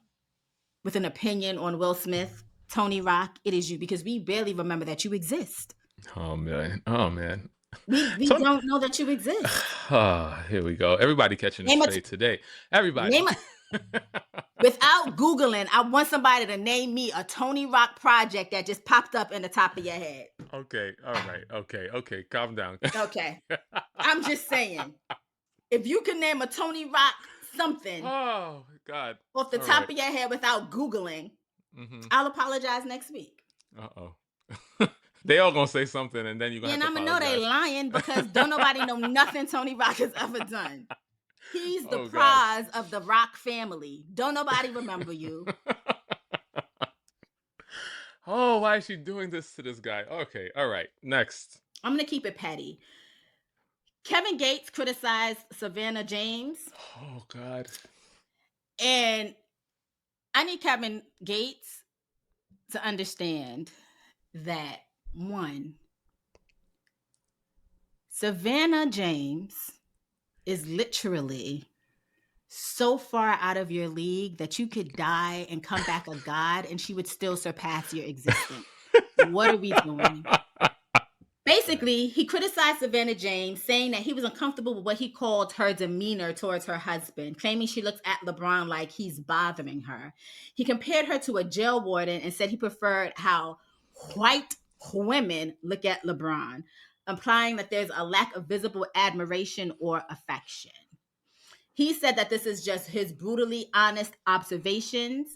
with an opinion on Will Smith, Tony Rock, it is you, because we barely remember that you exist. Oh man. Oh man. We Tony. don't know that you exist. Ah, here we go. Everybody catching this Name a fade today. Everybody. name a without Googling, I want somebody to name me a Tony Rock project that just popped up in the top of your head. Okay. All right. Okay. Okay. Calm down. Okay. I'm just saying. If you can name a Tony Rock something Oh God. off the All top right. of your head without Googling, Mm-hmm. I'll apologize next week. Uh-oh. They all gonna say something, and then you're gonna Yeah, have and to I'm gonna know they apologize. lying because don't nobody know nothing Tony Rock has ever done. He's the Oh gosh. prize of the Rock family. Don't nobody remember you. Oh, why is she doing this to this guy? Okay, all right. Next. I'm going to keep it petty. Kevin Gates criticized Savannah James, Oh God. and I need Kevin Gates to understand that one, Savannah James is literally so far out of your league that you could die and come back a god and she would still surpass your existence. What are we doing? Basically, he criticized Savannah James, saying that he was uncomfortable with what he called her demeanor towards her husband, claiming she looks at LeBron like he's bothering her. He compared her to a jail warden and said he preferred how white women look at LeBron, implying that there's a lack of visible admiration or affection. He said that this is just his brutally honest observations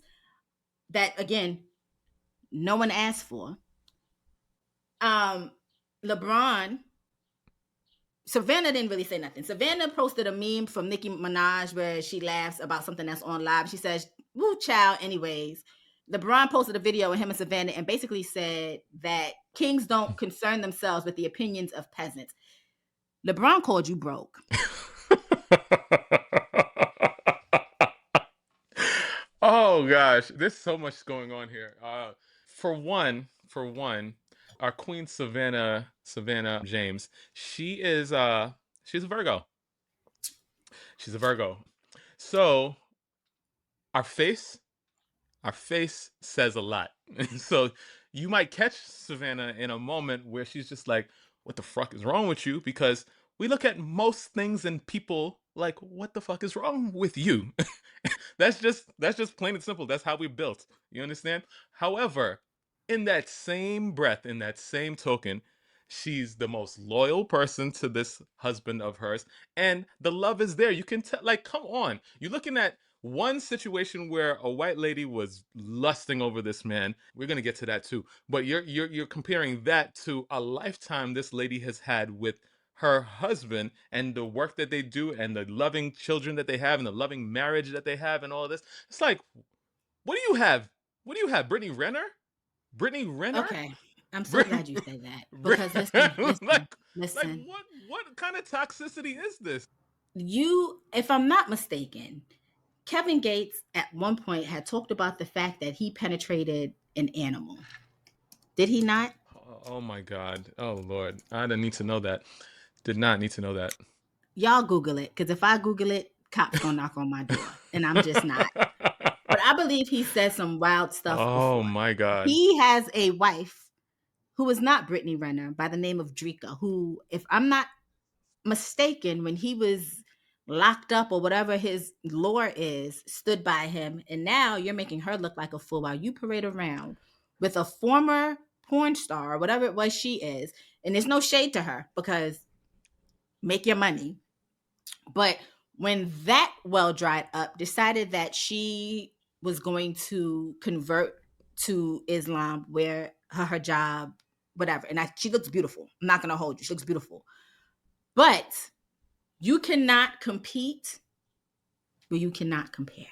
that, again, no one asked for. LeBron, Savannah didn't really say nothing. Savannah posted a meme from Nicki Minaj where she laughs about something that's on live. She says, "Woo, child." Anyways, LeBron posted a video of him and Savannah and basically said that kings don't concern themselves with the opinions of peasants. LeBron called you broke. Oh gosh, there's so much going on here. For one, our Queen Savannah James, she's a Virgo. She's a Virgo. So our face, our face says a lot. So you might catch Savannah in a moment where she's just like, "What the fuck is wrong with you?" Because we look at most things and people like, "What the fuck is wrong with you?" That's just plain and simple. That's how we built. You understand? However, in that same breath, in that same token, she's the most loyal person to this husband of hers, and the love is there. You can tell. Like, come on, you're looking at one situation where a white lady was lusting over this man. We're gonna get to that too. But you're comparing that to a lifetime this lady has had with her husband and the work that they do and the loving children that they have and the loving marriage that they have and all this. It's like, what do you have? What do you have? Brittany Renner? Brittany Renner? Okay. I'm so Brit- glad you say that because listen, Brit- listen, like listen. what kind of toxicity is this? If I'm not mistaken, Kevin Gates at one point had talked about the fact that he penetrated an animal. Did he not? Oh my God. Oh Lord. I didn't need to know that. Did not need to know that. Y'all Google it, because if I Google it, cops gonna knock on my door, and I'm just not. But I believe he said some wild stuff Oh before. my God. He has a wife who is not Brittany Renner by the name of Drika, who, if I'm not mistaken, when he was locked up or whatever his lore is, stood by him. And now you're making her look like a fool while you parade around with a former porn star or whatever it was she is. And there's no shade to her because make your money. But when that well dried up, decided that she was going to convert to Islam, wear her hijab, whatever. And she looks beautiful. I'm not going to hold you. She looks beautiful. But you cannot compete where you cannot compare.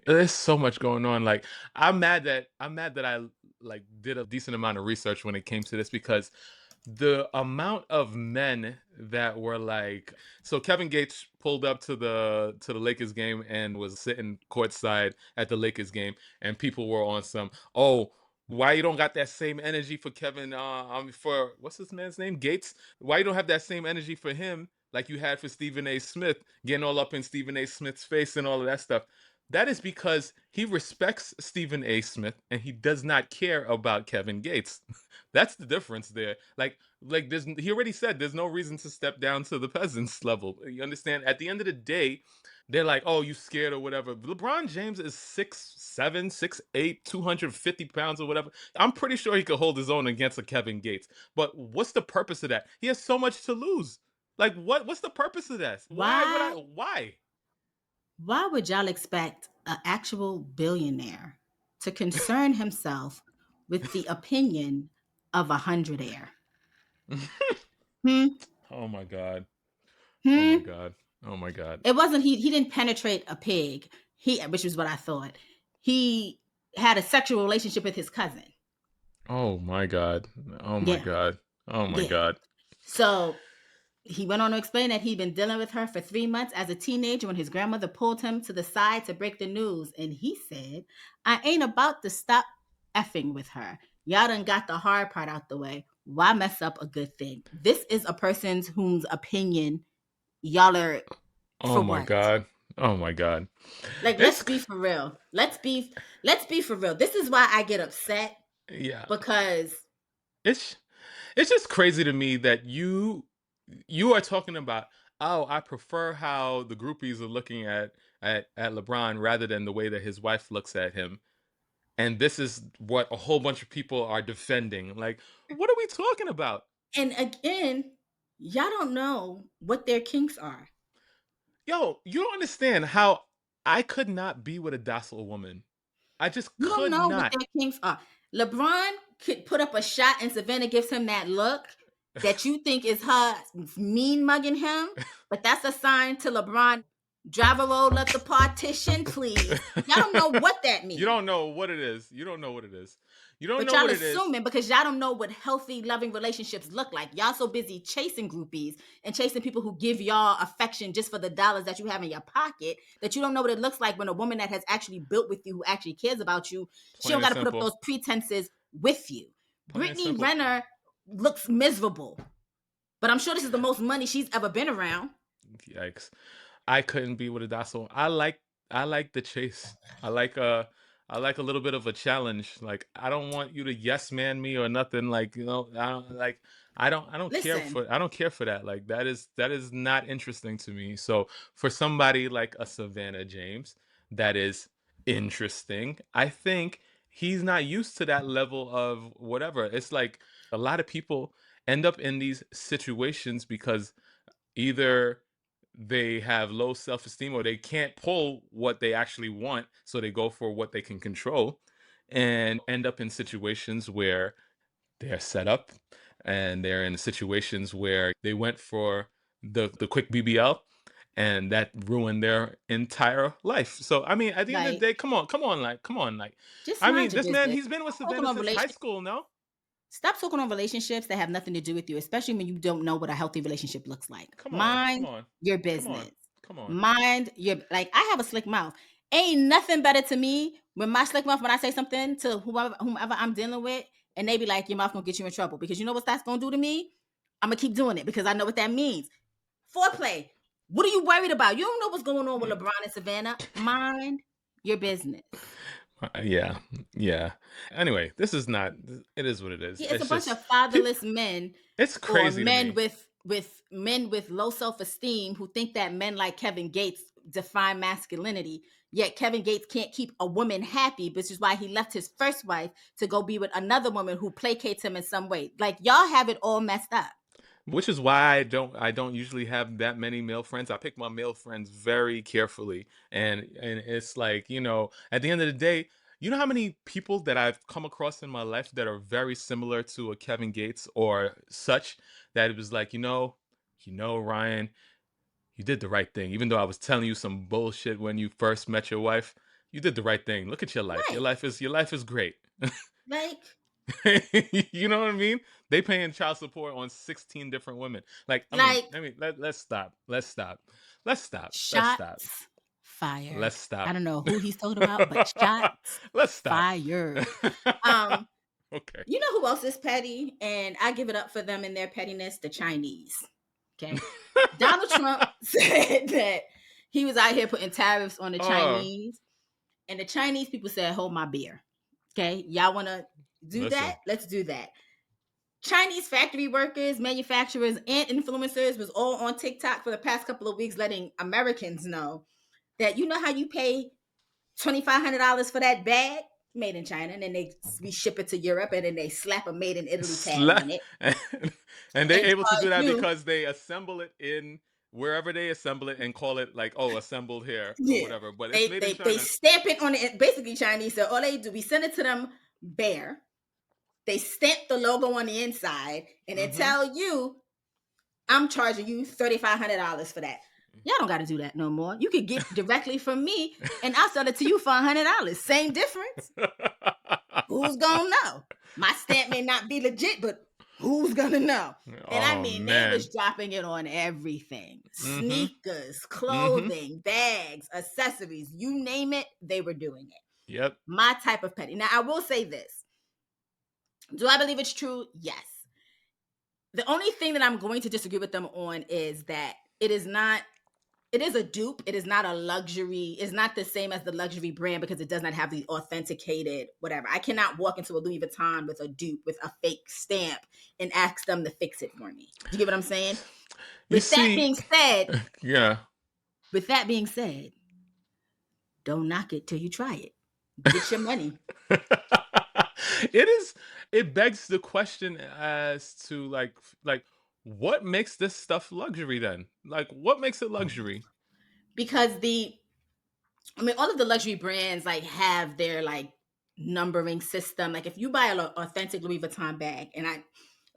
There's so much going on. Like, I'm mad that I like did a decent amount of research when it came to this because the amount of men that were like, so Kevin Gates pulled up to the Lakers game and was sitting courtside at the Lakers game, and people were on some, "Oh, why you don't got that same energy for Kevin, for what's his man's name, Gates, why you don't have that same energy for him like you had for Stephen A. Smith, getting all up in Stephen A. Smith's face and all of that stuff." That is because he respects Stephen A. Smith and he does not care about Kevin Gates. That's the difference there. Like he already said there's no reason to step down to the peasants level. You understand? At the end of the day, they're like, "Oh, you scared or whatever." LeBron James is 6'7", 6'8", 250 pounds or whatever. I'm pretty sure he could hold his own against a Kevin Gates. But what's the purpose of that? He has so much to lose. Like, what's the purpose of that? Why would I? Why? Why? Why would y'all expect an actual billionaire to concern himself with the opinion of a hundredaire? Hmm? Oh my God. Oh my Hmm. god. Oh my god. It wasn't he didn't penetrate a pig. Which was what I thought. He had a sexual relationship with his cousin. Oh my god. Oh my Yeah. god. Oh my Yeah. god. So he went on to explain that he'd been dealing with her for 3 months as a teenager when his grandmother pulled him to the side to break the news. And he said, I ain't about to stop effing with her. Y'all done got the hard part out the way. Why mess up a good thing? This is a person's whose opinion y'all are Oh for my what? god. Oh my god. Like, let's It's be for real. Let's be for real. This is why I get upset yeah. because It's it's just crazy to me that you are talking about, oh, I prefer how the groupies are looking at LeBron rather than the way that his wife looks at him. And this is what a whole bunch of people are defending. Like, what are we talking about? and again, y'all don't know what their kinks are. Yo, you don't understand how I could not be with a docile woman. I just You don't could know what not. their kinks are. LeBron could put up a shot and Savannah gives him that look that you think is her mean mugging him, but that's a sign to LeBron, drive a roll up the partition, please. Y'all don't know what that You means. don't know what it is. You don't know what it is. You don't But know y'all what it is. assuming because y'all don't know what healthy, loving relationships look like. Y'all so busy chasing groupies and chasing people who give y'all affection just for the dollars that you have in your pocket that you don't know what it looks like when a woman that has actually built with you, who actually cares about you, she Plain don't and got to put up simple. those pretenses with you. Plain and Brittany simple. Renner looks miserable, but I'm sure this is the most money she's ever been around. Yikes. I couldn't be with a docile. I like the chase. I like a little bit of a challenge. Like, I don't want you to yes man me or nothing. Like, I don't like Listen, I don't care for that. Like, that is not interesting to me. So for somebody like a Savannah James, that is interesting. I think he's not used to that level of whatever. It's like a lot of people end up in these situations because either they have low self-esteem or they can't pull what they actually want, so they go for what they can control and end up in situations where they're set up, and they're in situations where they went for the quick BBL, and that ruined their entire life. So I mean, at the end of the like, day, come on, like, just I mind mean, your this man, business. he's been with Stop talking Savannah on since high relationships. school. No, Stop talking on relationships that have nothing to do with you, especially when you don't know what a healthy relationship looks like. come on, come Mind on, your come on, business. come on. Mind your like. I have a slick mouth. Ain't nothing better to me when my slick mouth when I say something to whomever I'm dealing with, and they be like, "Your mouth gonna get you in trouble," because you know what that's gonna do to me. I'm gonna keep doing it because I know what that means. Foreplay. What are you worried about? You don't know what's going on with Mm. LeBron and Savannah. Mind your business. Yeah, yeah. Anyway, this is not. It is what it is. Yeah, it's a It's bunch just of people. fatherless men It's or crazy to men me. with low self-esteem who think that men like Kevin Gates define masculinity. Yet Kevin Gates can't keep a woman happy, which is why he left his first wife to go be with another woman who placates him in some way. Like y'all have it all messed up. Which is why I don't usually have that many male friends. I pick my male friends very carefully, and it's like, at the end of the day, you know how many people that I've come across in my life that are very similar to a Kevin Gates or such, that it was like, Ryan, you did the right thing. Even though I was telling you some bullshit when you first met your wife, you did the right thing. Look at your life. Right. Your life is great. Like You know what I mean? They paying child support on 16 different women. Like, like let's stop. Let's stop. Let's stop. Let's stop. shots fired. Let's I stop. don't know who he's talking about, but shots Let's stop. fired. Um Okay. You know who else is petty? And I give it up for them and their pettiness, the Chinese. Okay. Donald Trump said that he was out here putting tariffs on the Oh, Chinese, and the Chinese people said, hold my beer. Okay. Y'all want to do listen. that? Let's do that. Chinese factory workers, manufacturers, and influencers was all on TikTok for the past couple of weeks letting Americans know that you know how you pay $2,500 for that bag made in China, and then we ship it to Europe, and then they slap a made in Italy tag Sla- on it and they and able to charge do that you. because they assemble it in wherever they assemble it and call it like, oh, assembled here or Yeah, whatever. But it's they made in they they China. stamp it on it. Basically, Chinese. So all they do, we send it to them bare. They stamp the logo on the inside, and then Mm-hmm. tell you I'm charging you $3,500 for that. Y'all don't got to do that no more. You could get directly from me, and I'll sell it to you for $100. Same difference. Who's gonna know? My stamp may not be legit, but who's gonna know? And I Oh mean, they man. was dropping it on everything: Mm-hmm. sneakers, Mm-hmm. clothing, bags, accessories, you name it, they were doing it. Yep. My type of petty. Now, I will say this: do I believe it's true? Yes. The only thing that I'm going to disagree with them on is that it is not. It is a dupe. It is not a luxury. It's not the same as the luxury brand because it does not have the authenticated whatever. I cannot walk into a Louis Vuitton with a dupe with a fake stamp and ask them to fix it for me. Do you get what I'm saying? You With that see, being said, yeah. with that being said, don't knock it till you try it. Get your money. It is, it begs the question as to like what makes this stuff luxury then? Like what makes it luxury? Because all of the luxury brands like have their like numbering system. Like if you buy an authentic Louis Vuitton bag, and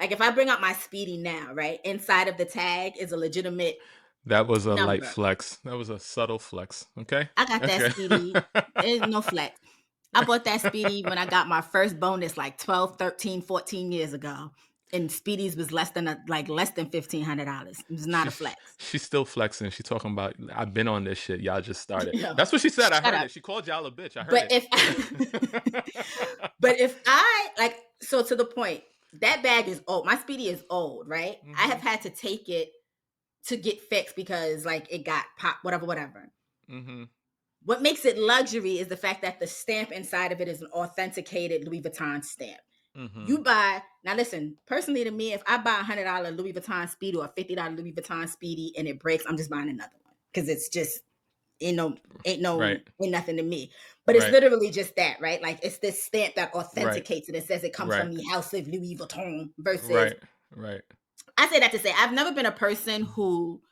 if I bring out my Speedy now, right, inside of the tag is a legitimate That was a light number. flex. That was a subtle flex. Okay. I got that Okay. Speedy. There's no flex. I bought that Speedy when I got my first bonus like 12, 13, 14 years ago. And Speedies was less than $1,500. It was not a she's flex. she's still flexing. She talking about I've been on this shit. Y'all just started. Yo, That's what she said. I shut heard up. it. She called y'all a bitch. I heard But it. if but if I like, so to the point, that bag is old. My Speedy is old, right? I Mm-hmm. have had to take it to get fixed because like it got popped, whatever. Mm-hmm. What makes it luxury is the fact that the stamp inside of it is an authenticated Louis Vuitton stamp. Mm-hmm. You buy now. Listen, personally to me, if I buy $100 Louis Vuitton Speedy or $50 Louis Vuitton Speedy and it breaks, I'm just buying another one because it's just ain't no Right. ain't nothing to me. But it's Right. literally just that, right? Like it's this stamp that Right. authenticates it and says it comes Right. from the house of Louis Vuitton. Versus, Right. Right. I say that to say I've never been a person who,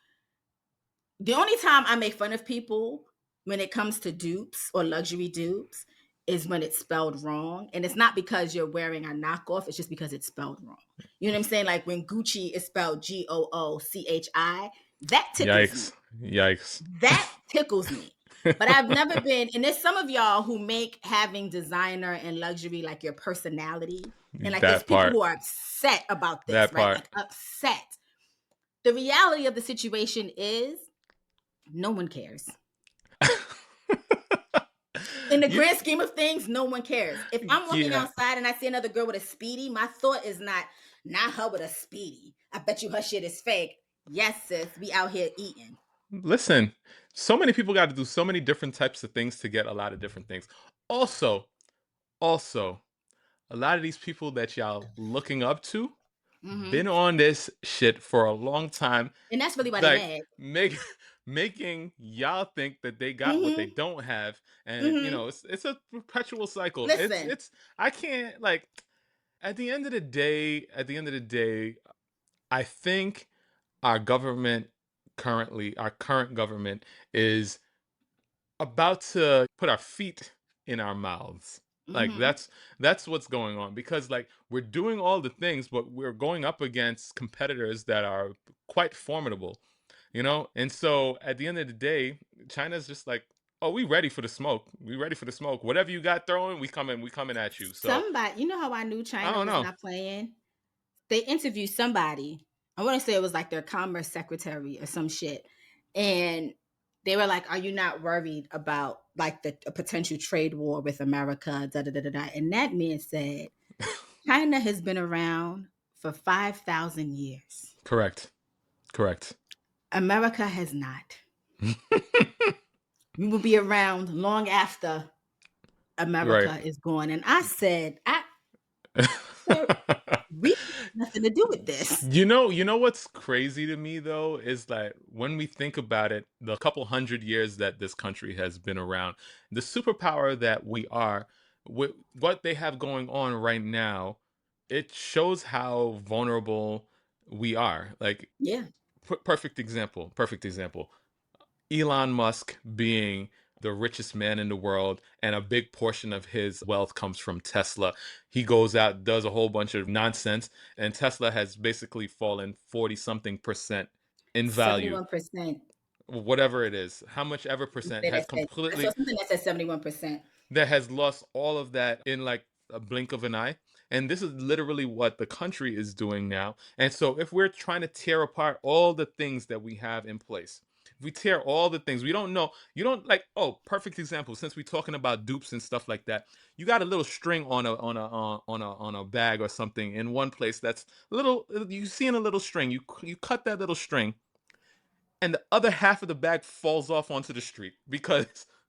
the only time I make fun of people when it comes to dupes or luxury dupes is when it's spelled wrong. And it's not because you're wearing a knockoff, it's just because it's spelled wrong. You know what I'm saying? Like when Gucci is spelled Goochi, that tickles me. Yikes. Yikes. That tickles me. But I've never been, and there's some of y'all who make having designer and luxury like your personality. And like there's That people part. who are upset about this, That right? part. Like upset. The reality of the situation is no one cares. In the you, grand scheme of things, no one cares. If I'm walking yeah. outside and I see another girl with a Speedy, my thought is not her with a Speedy. I bet you her shit is fake. Yes, sis, we out here eating. Listen, so many people got to do so many different types of things to get a lot of different things. Also, a lot of these people that y'all looking up to Hmm. been on this shit for a long time, And that's really why they like mad. make making y'all think that they got what they Hmm. don't have, and Hmm. it's a perpetual cycle. Listen, It's I can't like at the end of the day, I think our government our current government is about to put our feet in our mouths. Like hmm that's what's going on, because like we're doing all the things, but we're going up against competitors that are quite formidable, And so at the end of the day, China's just like, oh, we ready for the smoke. We ready for the smoke. Whatever you got throwing, we coming at you. So somebody, you know how I knew I China don't was know. not playing? They interviewed somebody. I want to say it was like their commerce secretary or some shit. And they were like, "Are you not worried about like a potential trade war with America?" Da, da, da, da, da. And that man said, China has been around for 5,000 years. Correct. Correct. America has not. We will be around long after Right. America is gone. And I said, sir, we have nothing to do with this. You know what's crazy to me though is that when we think about it, the couple hundred years that this country has been around, the superpower that we are, with what they have going on right now, it shows how vulnerable we are. Like Yeah. perfect example. Elon Musk being the richest man in the world, and a big portion of his wealth comes from Tesla. He goes out, does a whole bunch of nonsense, and Tesla has basically fallen 40 something percent in value. 71%. Whatever it is, how much ever percent has I saw completely, something that said 71%. that has lost all of that in like a blink of an eye. And this is literally what the country is doing now. And so, if we're trying to tear apart all the things that we have in place, if we tear all the things, we don't know, you don't like, oh, perfect example. Since we're talking about dupes and stuff like that, you got a little string on a bag or something in one place that's little. You see in a little string, you cut that little string, and the other half of the bag falls off onto the street because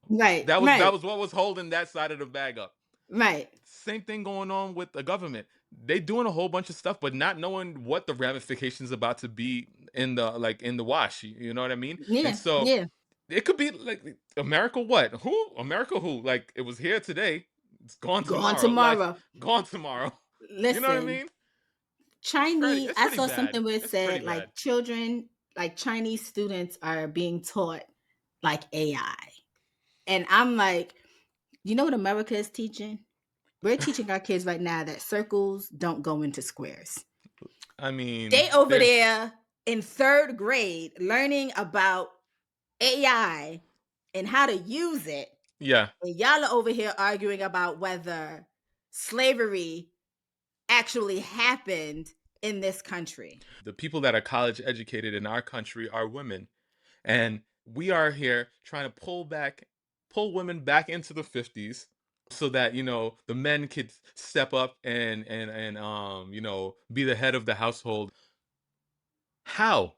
Right, that right, was what was holding that side of the bag up. right. Same thing going on with the government. They doing a whole bunch of stuff, but not knowing what the ramifications about to be in the like in the wash. You know what I mean? And Yeah, so yeah. it could be like America. What? Who? America? Who? Like it was here today. It's gone Go on tomorrow. Like tomorrow. gone tomorrow. You know what I Listen, mean? Chinese, It's I pretty saw bad. something where it It's pretty said bad. like children, like Chinese students are being taught like AI. And I'm like, you know what America is teaching? We're teaching our kids right now that circles don't go into squares. I mean, They over there's there in third grade learning about AI and how to use it. yeah. And y'all are over here arguing about whether slavery actually happened in this country. The people that are college educated in our country are women. And we are here trying to pull women back into the 50s so that, the men could step up and be the head of the household. How?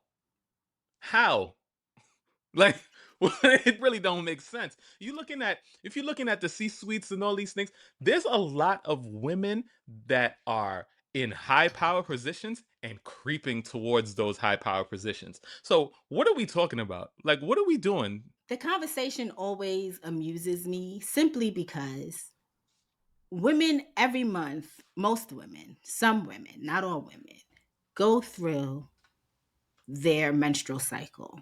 How? Like it really don't make sense. If you're looking at the C suites and all these things, there's a lot of women that are in high power positions and creeping towards those high power positions. So what are we talking about? Like what are we doing? The conversation always amuses me simply because women every month, most women, some women, not all women, go through their menstrual cycle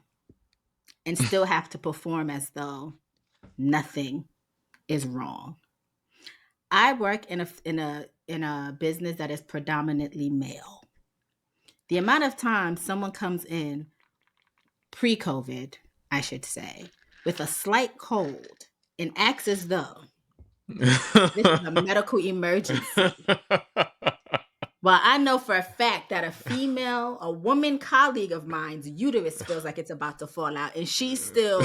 and still have to perform as though nothing is wrong. I work in a business that is predominantly male. The amount of time someone comes in pre-COVID, I should say, with a slight cold and acts as though this is a medical emergency. Well, I know for a fact that a woman colleague of mine's uterus feels like it's about to fall out, and she's still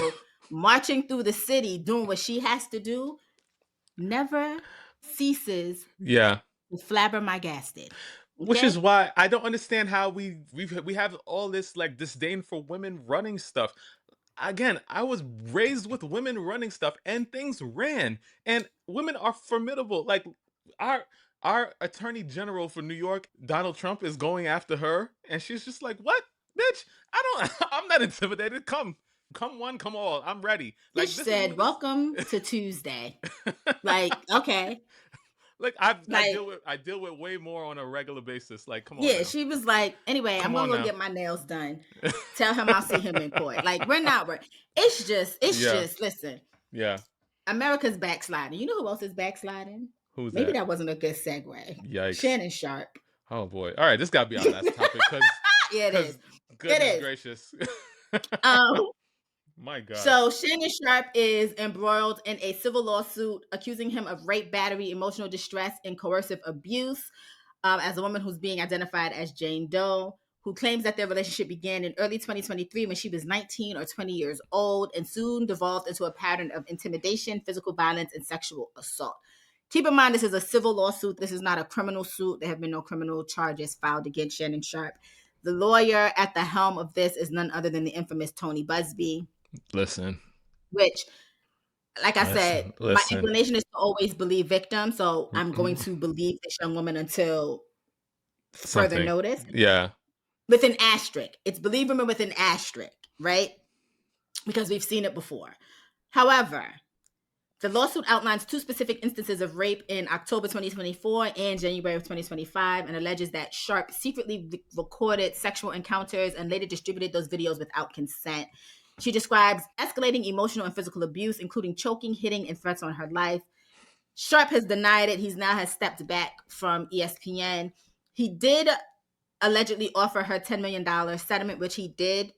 marching through the city doing what she has to do, never ceases Yeah. to flabbergasted. Which is Okay? why I don't understand how we have all this like disdain for women running stuff. Again, I was raised with women running stuff and things ran, and women are formidable. Like our our attorney general for New York, Donald Trump, is going after her, and she's just like, "What, bitch? I don't. I'm not intimidated. Come one, come all. I'm ready." Bitch Like this is said, "Welcome to Tuesday." Like, okay. like Like, I deal with way more on a regular basis. Like, come on yeah, now, she was like, anyway, I'm come gonna on go now. get my nails done. Tell him I'll see him in court. Like, we're it's Yeah, just, listen, yeah. America's backsliding. You know who else is backsliding? Who's Maybe that? that wasn't a good segue. Yikes. Shannon Sharpe. Oh boy. All right, this got to be our last topic Yeah, it is. cuz It goodness is. gracious. Um, My god. so Shannon Sharpe is embroiled in a civil lawsuit accusing him of rape, battery, emotional distress, and coercive abuse. As a woman who's being identified as Jane Doe, who claims that their relationship began in early 2023 when she was 19 or 20 years old and soon devolved into a pattern of intimidation, physical violence, and sexual assault. Keep in mind, this is a civil lawsuit. This is not a criminal suit. There have been no criminal charges filed against Shannon Sharpe. The lawyer at the helm of this is none other than the infamous Tony Busby, Listen. which, like I said, Listen. my Listen. inclination is to always believe victims. So I'm going Mm-mm. to believe this young woman until further Something. notice. Yeah. With an asterisk. It's believe women with an asterisk, right? Because we've seen it before. However, the lawsuit outlines two specific instances of rape in October 2024 and January of 2025 and alleges that Sharpe secretly recorded sexual encounters and later distributed those videos without consent. She describes escalating emotional and physical abuse, including choking, hitting, and threats on her life. Sharpe has denied it. He's now has stepped back from ESPN. He did allegedly offer her $10 million settlement, which he did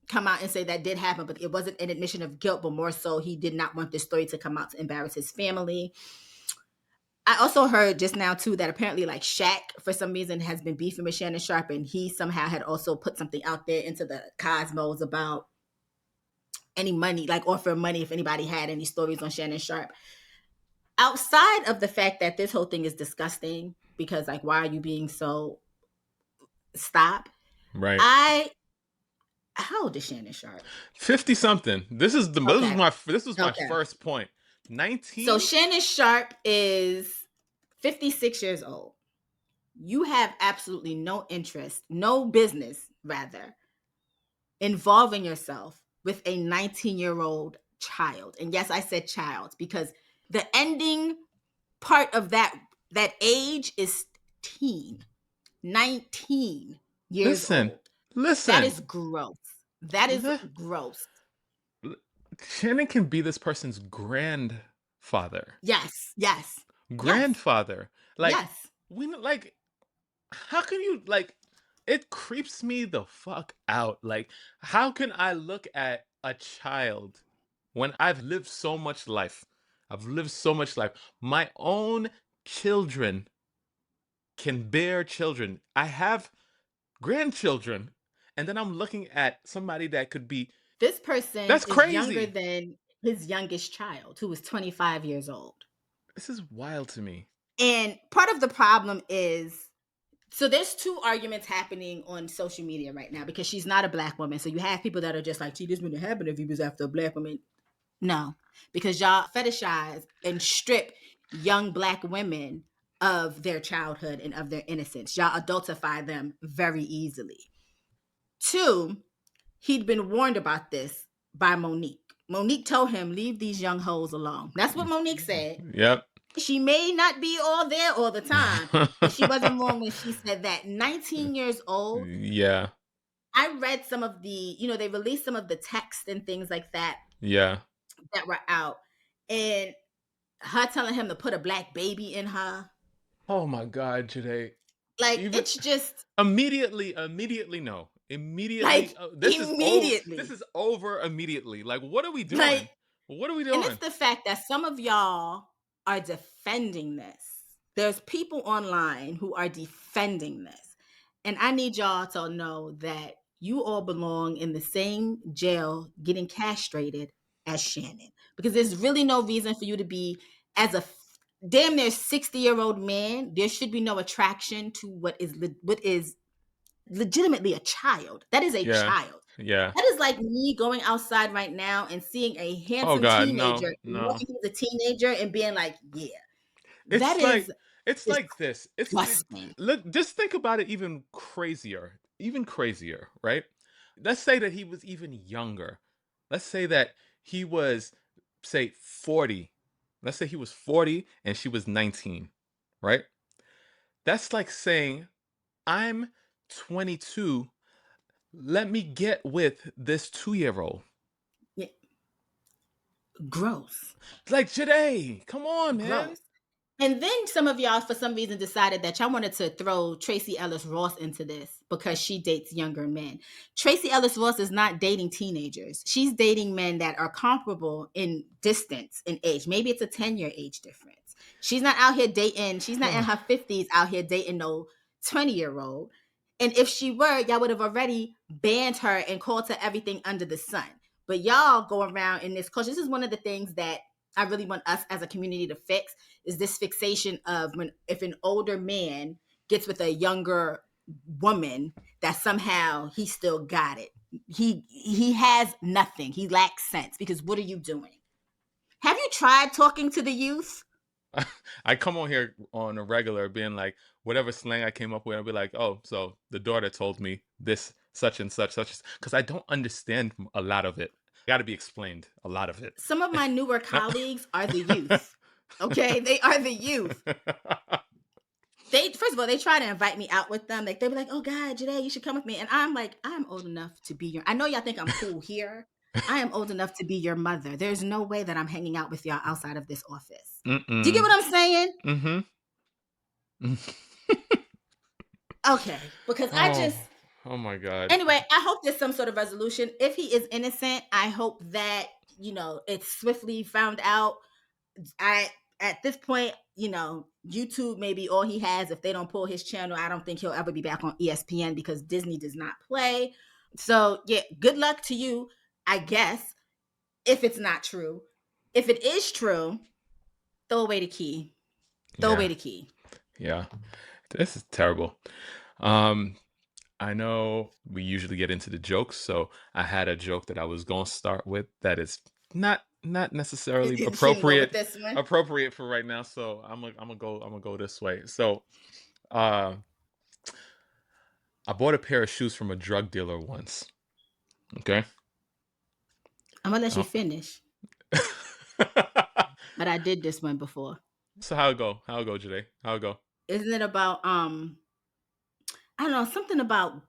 come out and say that did happen, but it wasn't an admission of guilt, but more so he did not want this story to come out to embarrass his family. I also heard just now too that apparently like Shaq for some reason has been beefing with Shannon Sharpe, and he somehow had also put something out there into the cosmos about any money, like offering money if anybody had any stories on Shannon Sharpe. Outside of the fact that this whole thing is disgusting, because like why are you being so stop? Right. How old is Shannon Sharpe? 50 something. This was Okay. my Okay. first point. So 19? Shannon Sharpe is 56 years old. You have absolutely no interest, no business, rather, involving yourself with a 19-year-old child. And yes, I said child because the ending part of that age is teen. 19 years Listen. old. That Listen. is gross. That is Li- gross. Shannon can be this person's grandfather. Yes, yes, yes, Grandfather. Like, yes. we like, how can you, like, it creeps me the fuck out. Like, how can I look at a child when I've lived so much life? I've lived so much life. My own children can bear children. I have grandchildren. And then I'm looking at somebody that could be, This person that's is younger crazy. than his youngest child, who is 25 years old. This is wild to me. And part of the problem is, so there's two arguments happening on social media right now because she's not a black woman. So you have people that are just like, gee, this wouldn't happen if he was after a black woman. No, because y'all fetishize and strip young black women of their childhood and of their innocence. Y'all adultify them very easily. Two, he'd been warned about this by Monique. Monique told him, leave these young hoes alone. That's what Monique said. Yep. She may not be all there all the time, but she wasn't wrong when she said that. 19 years old. Yeah. I read some of they released some of the text and things like that Yeah. that were out. And her telling him to put a black baby in her. Oh my God, Jade. Like, Even it's just immediately no. like Immediately, this is oh, this immediately. is over immediately. Like, what are we Like, doing? What are we and it's doing? the fact that some of y'all are defending this. There's people online who are defending this. And I need y'all to know that you all belong in the same jail getting castrated as Shannon. Because there's really no reason for you to be, as a damn near 60-year-old man, there should be no attraction to what is legitimately a child. That is a Yeah. child. Yeah. That is like me going outside right now and seeing a Oh handsome God, no, teenager, no. knowing he's a teenager, and being like, yeah, that It's is like it's like this. disgusting. Look, just think about it even crazier. Even crazier, right? Let's say that he was even younger. Let's say that he was, say, 40. Let's say he was 40 and she was 19, right? That's like saying, I'm 22. Let me get with this 2-year-old. Yeah, gross, Like, today, come on, man. gross. And then some of y'all, for some reason, decided that y'all wanted to throw Tracy Ellis Ross into this because she dates younger men. Tracy Ellis Ross is not dating teenagers. She's dating men that are comparable in distance in age. Maybe it's a 10-year age difference. She's not out here dating, she's not in her 50s out here dating no 20-year-old. And if she were, y'all would have already banned her and called her everything under the sun. But y'all go around in this culture. This is one of the things that I really want us as a community to fix, is this fixation of when if an older man gets with a younger woman, that somehow he still got it. He has nothing. He lacks sense, because what are you doing? Have you tried talking to the youth? I come on here on a regular being like, whatever slang I came up with, I'll be like, oh, so the daughter told me this, such and such, because I don't understand a lot of it. Got to be explained, a lot of it. Some of my newer colleagues are the youth. Okay, they are the youth. They, first of all, they try to invite me out with them. Like, they'll be like, "Oh God, Joyhdae, you should come with me." And I'm like, I'm old enough to be your. I know y'all think I'm cool here, I am old enough to be your mother. There's no way that I'm hanging out with y'all outside of this office. Do you get Mm-mm. what I'm saying? Mm-hmm. Okay, because I Oh, just oh my God. anyway, I hope there's some sort of resolution. If he is innocent, I hope that, it's swiftly found out. I At this point, YouTube may be all he has. If they don't pull his channel, I don't think he'll ever be back on ESPN because Disney does not play. So yeah, good luck to you, I guess, if it's not true. If it is true, throw away the key. Throw Yeah, away the key. yeah. This is terrible. Um, I know we usually get into the jokes, so I had a joke that I was gonna start with that is not necessarily You shouldn't go with this one. appropriate for right now. So I'm gonna go this way. So uh, I bought a pair of shoes from a drug dealer once. Okay. I'm gonna let you Oh. finish, but I did this one before. So how it go? How it go, Jade? How it go? Isn't it about I don't know, something about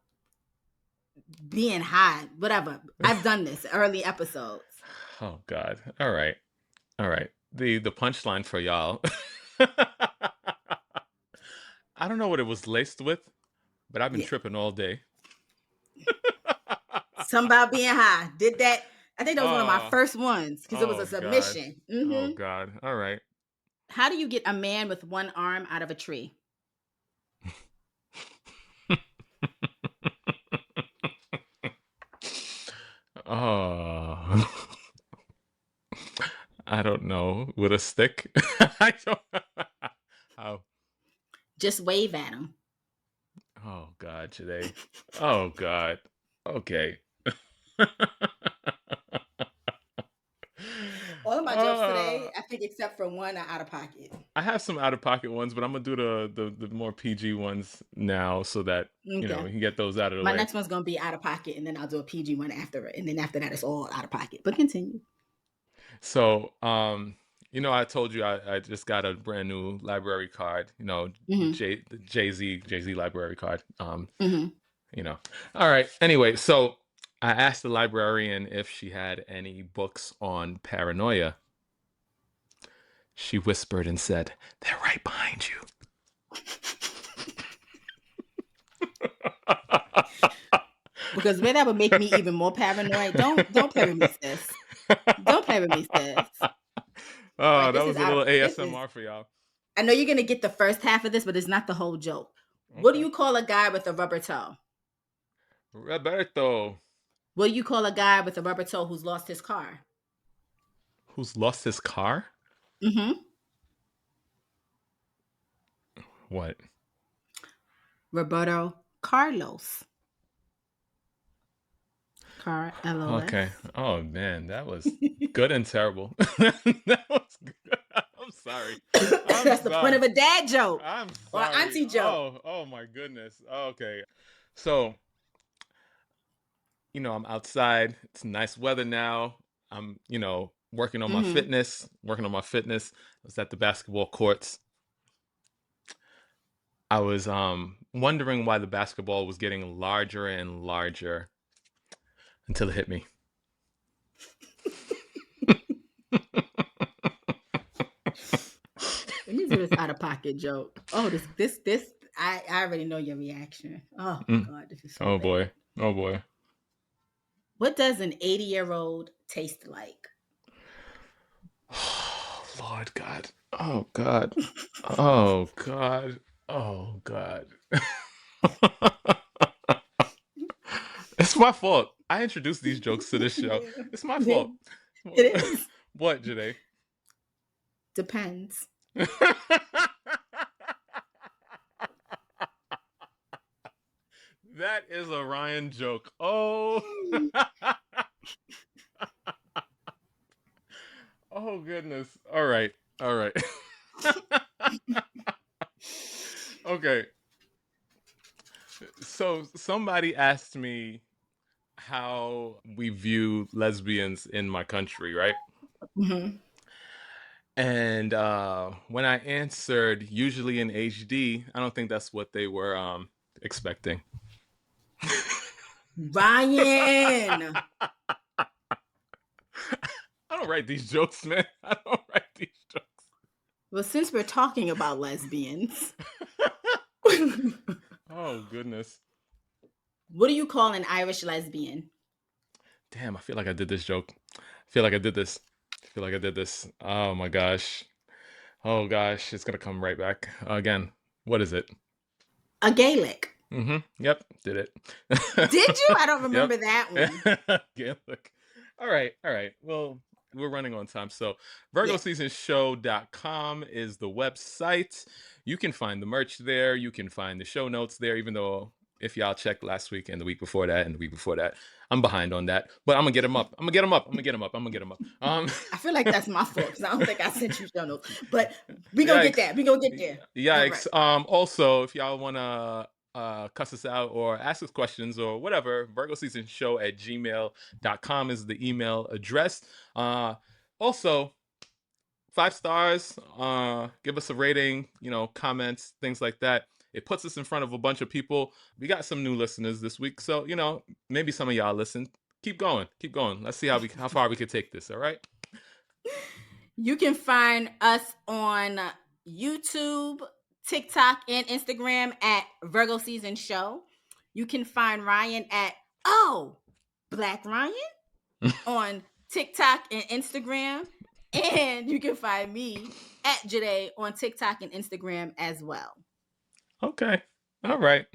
being high, whatever. I've done this early episodes. Oh God. All right. All right. The punchline for y'all. I don't know what it was laced with, but I've been Yeah. tripping all day. Something about being high. Did that. I think that was one of my Oh, first ones because it was a oh God. submission. Oh God. All right. How do you get a man with one arm out of a tree? Oh. I don't know. With a stick? I don't. How? Just wave at him. Oh God, today. Oh God. Okay. All of my jokes Uh, today, I think, except for one, are out of pocket. I have some out of pocket ones, but I'm gonna do the more PG ones now so that Okay. we can get those out of the My way. next one's gonna be out of pocket, and then I'll do a PG one after it, and then after that, it's all out of pocket. But continue. So, I told you I just got a brand new library card. Mm-hmm. The Jay Z library card. Mm-hmm. You know. All right. Anyway, so I asked the librarian if she had any books on paranoia. She whispered and said, "They're right behind you." Because man, that would make me even more paranoid. Don't play with me, sis. Don't play with me, sis. All Oh, right, that this is was a out of little this is. ASMR for y'all. I know you're gonna get the first half of this, but it's not the whole joke. What do Okay. you call a guy with a rubber toe? Roberto, What do you call a guy with a rubber toe who's lost his car? who's lost his car? Mm-hmm. What? Roberto Carlos. Car LOS. Okay. Oh man, that was good and terrible. That was good. I'm sorry. I'm That's the point sorry. of a dad joke I'm or an sorry. auntie joke. Oh my goodness. Okay. So, I'm outside. It's nice weather now. I'm, working on my Mm-hmm. fitness, working on my fitness. I was at the basketball courts. I was wondering why the basketball was getting larger and larger until it hit me. Let me do this out of pocket joke. Oh, this. I already know your reaction. Oh Mm. God, this is so Oh bad. boy. Oh boy. What does an 80-year-old taste like? Oh, Lord God. Oh God. Oh God. Oh God. It's my fault. I introduced these jokes to this show. Yeah. It's my Yeah, fault. it is. What, Janae? Depends. That is a Ryan joke. Oh. Oh goodness. All right. All right. Okay. So somebody asked me how we view lesbians in my country, right? Mm-hmm. And when I answered usually in HD, I don't think that's what they were expecting. Ryan. I don't write these jokes, man. I don't write these jokes. Well, since we're talking about lesbians, Oh, goodness. what do you call an Irish lesbian? Damn, I feel like I did this joke. I feel like I did this. I feel like I did this. Oh, my gosh. Oh, gosh. It's going to come right back. Again, what is it? A Gaelic. Yep, did it. Did you? I don't remember Yep. that one. Gaelic. All right. Well, we're running on time. So Yeah. virgoseasonshow.com is the website. You can find the merch there. You can find the show notes there, even though if y'all checked last week and the week before that and the week before that, I'm behind on that. But I'm gonna get them up. I'm gonna get them up. I feel like that's my fault because I don't think I sent you show notes. But we gonna get that. We gonna get there. Yikes. Right. Also, if y'all wanna cuss us out or ask us questions or whatever, virgoseasonshow@gmail.com is the email address. Also, 5 stars, give us a rating, comments, things like that. It puts us in front of a bunch of people. We got some new listeners this week, so maybe some of y'all listen. Keep going. Let's see how far we can take this. All right. You can find us on YouTube, TikTok, and Instagram at Virgo Season Show. You can find Ryan at Black Ryan on TikTok and Instagram. And you can find me at Joyhdae on TikTok and Instagram as well. Okay. All right.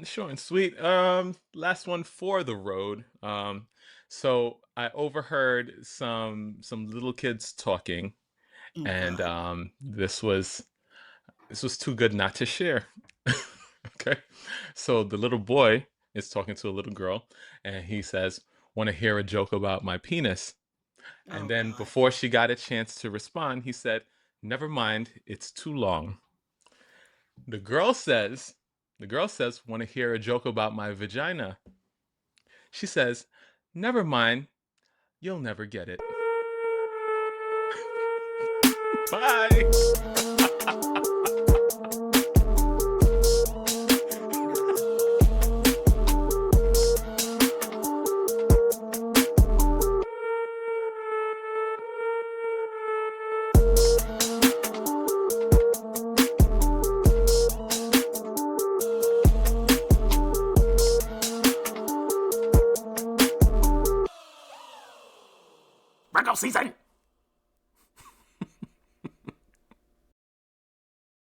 Short and sweet. Last one for the road. So I overheard some little kids talking, and this was too good not to share. Okay. So the little boy is talking to a little girl, and he says, "Want to hear a joke about my penis?" And then before she got a chance to respond, he said, "Never mind, it's too long." The girl says, "Want to hear a joke about my vagina?" She says, "Never mind, you'll never get it." Bye. Virgo season!